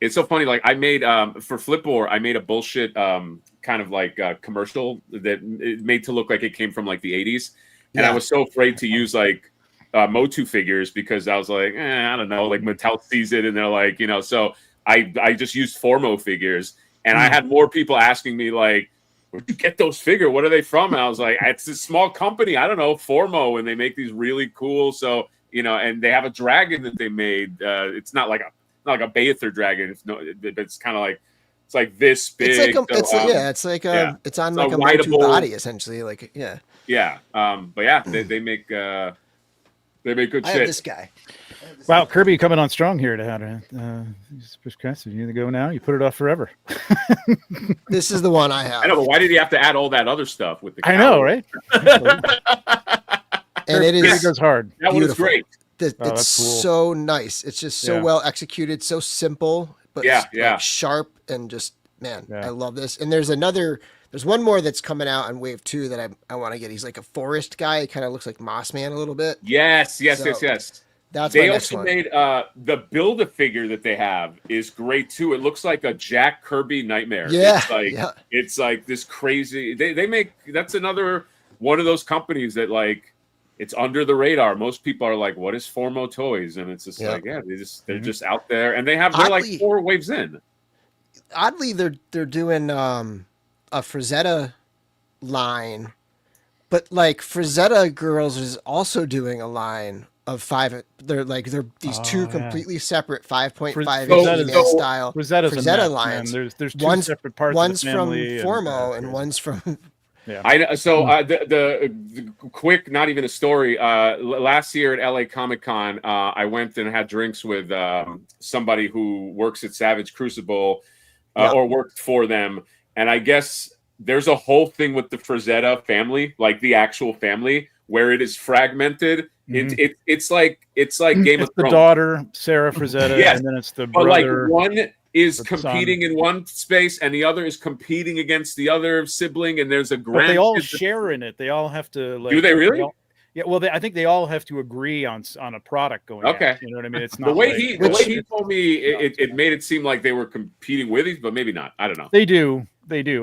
It's so funny. Like I made for Flipboard, I made a bullshit kind of like commercial that it made to look like it came from like the 80s. And I was so afraid to use like Motu figures because I was like, I don't know, like Mattel sees it and they're like, so I just used Formo figures. And I had more people asking me like, where'd you get those figures? What are they from? And I was like, it's a small company. I don't know, Formo. And they make these really cool. So, and they have a dragon that they made. It's not like a Bather dragon. It's kind of like it's like this big. It's on like a Motu body essentially. Like but they make good shit. I have this guy. Wow, Kirby coming on strong here to you need to go now. You put it off forever. This is the one I have. I know, but why did he have to add all that other stuff with the? I know, right? And it goes hard. That one is great. It's cool. so nice. It's just so well executed, so simple, but like sharp and just, man, I love this. And there's one more that's coming out on Wave 2 that I want to get. He's like a forest guy. He kind of looks like Moss Man a little bit. Yes. That's they my next also one. made the Build-A-Figure that they have is great too. It looks like a Jack Kirby nightmare. Yeah, it's like this crazy. They make, that's another one of those companies that like it's under the radar. Most people are like, "What is Formo Toys?" And it's just like, they're just out there, and they're like 4 waves in. Oddly, they're doing a Frazetta line, but like Frazetta Girls is also doing a line of 5. They're these 2 completely separate 5.5 inch style Frazetta lines. Man. There's 2 separate parts. One's of the family from Formo and one's from. Yeah. The quick, not even a story. Last year at LA Comic Con, I went and had drinks with somebody who works at Savage Crucible or worked for them, and I guess there's a whole thing with the Frazetta family, like the actual family, where it is fragmented. It's like Game of Thrones. The daughter, Sarah Frazetta, and then it's the brother. But like one is competing in one space, and the other is competing against the other sibling, and there's a grand. But they all share in it. They all have to. Like, do they really? Well, I think they all have to agree on a product going. Okay, out, you know what I mean. It's not the way he told me. It made it seem like they were competing with each, but maybe not. I don't know. They do.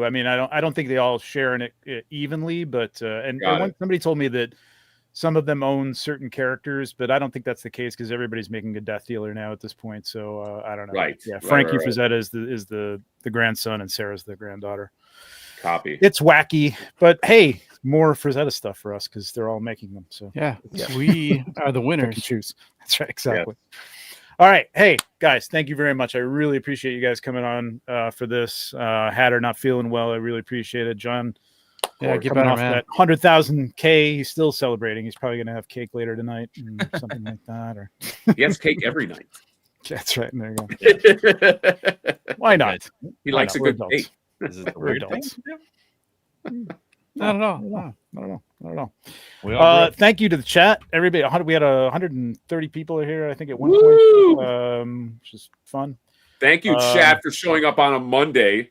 I mean, I don't think they all share in it evenly, but and somebody told me that some of them own certain characters, but I don't think that's the case because everybody's making a Death Dealer now at this point. So I don't know. Right. Yeah. Frankie Frazetta is the grandson, and Sarah's the granddaughter. Copy. It's wacky, but hey, more Frazetta stuff for us because they're all making them. So we are the winners. Choose. That's right. Exactly. Yeah. All right. Hey, guys, thank you very much. I really appreciate you guys coming on for this. Hatter not feeling well. I really appreciate it. John, get coming better, off man. that 100,000 K. He's still celebrating. He's probably going to have cake later tonight or something like that. Or he has cake every night. That's right. There you go. Why not? He likes a good date. Is it We're adults. Not at all. Not at all. Thank you to the chat, everybody. We had 130 people here, I think, at one point, which is fun. Thank you, chat, for showing up on a Monday.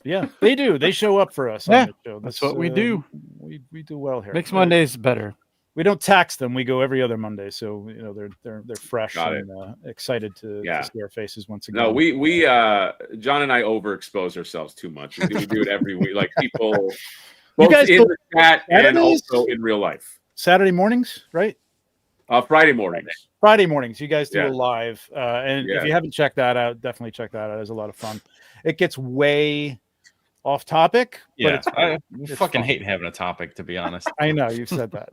Yeah, they do. They show up for us on the show. That's what we do. We do well here. Makes Mondays better. We don't tax them. We go every other Monday, so you know they're fresh and excited to see our faces once again. No, we John and I overexpose ourselves too much. We do it every week, like people. Both you guys in the chat and also in real life. Saturday mornings, right? Friday mornings. Friday mornings. You guys do a live, and if you haven't checked that out, definitely check that out. It's a lot of fun. It gets way off topic. Yeah, but I fucking hate having a topic, to be honest. I know you've said that.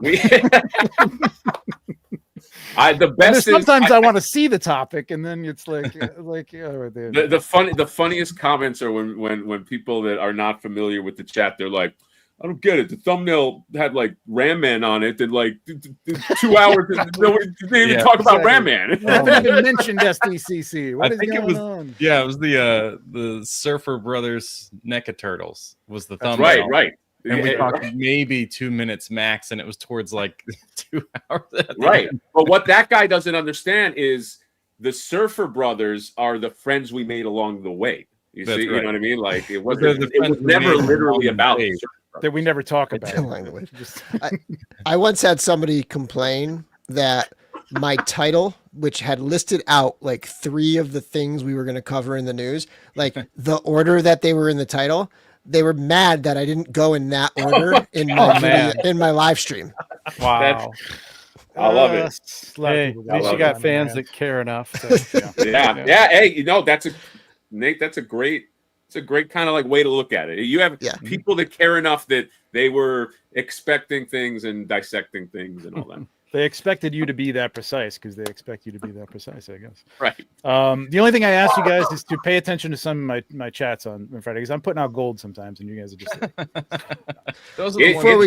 The best. Sometimes I want to see the topic, and then it's like the funniest comments are when people that are not familiar with the chat, they're like, I don't get it. The thumbnail had like Ram Man on it, and like 2 hours. Nobody didn't even talk about Ram Man. Nothing even mentioned SDCC. What is going on? Yeah, it was the Surfer Brothers NECA Turtles was the thumbnail. Right. And we talked maybe 2 minutes max, and it was towards like 2 hours. Right. But what that guy doesn't understand is the Surfer Brothers are the friends we made along the way. You see, you know what I mean? Like it was never literally about that we never talk about. I once had somebody complain that my title, which had listed out like 3 of the things we were going to cover in the news, like the order that they were in the title, they were mad that I didn't go in that order in my live stream. Wow. I love it. Hey, at least you got fans that care enough. Yeah. Hey, Nate, that's a great kind of like way to look at it. You have people that care enough that they were expecting things and dissecting things and all that. They expected you to be that precise because they expect you to be that precise, I guess. Right. The only thing I ask you guys is to pay attention to some of my chats on Friday because I'm putting out gold sometimes and you guys are just before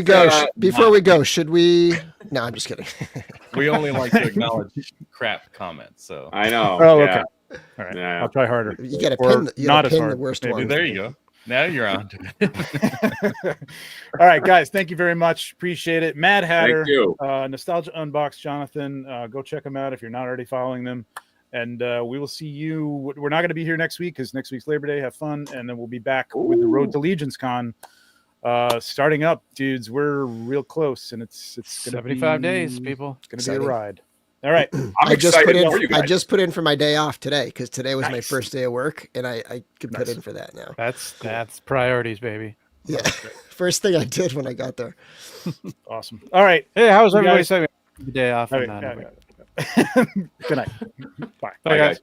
we go, should we? No, I'm just kidding. We only like to acknowledge crap comments, so I know. Oh, okay. All right. Yeah. I'll try harder. You got to pin the worst one. There you go. Now you're on to it. All right, guys. Thank you very much. Appreciate it. Mad Hatter, Thank you. Nostalgia Unboxed, Jonathan. Go check them out if you're not already following them. And we will see you. We're not going to be here next week because next week's Labor Day. Have fun, and then we'll be back with the Road to Legions Con starting up, dudes. We're real close, and it's going to 75 days, people. It's going to be a ride. All right. I'm excited for you guys. I just put in for my day off today because today was my first day of work, and I could put in for that now. That's priorities, baby. Yeah, first thing I did when I got there. Awesome. All right. Hey, how was You everybody guys- saying the day off? All and right, that? Good night. Bye. Bye, guys.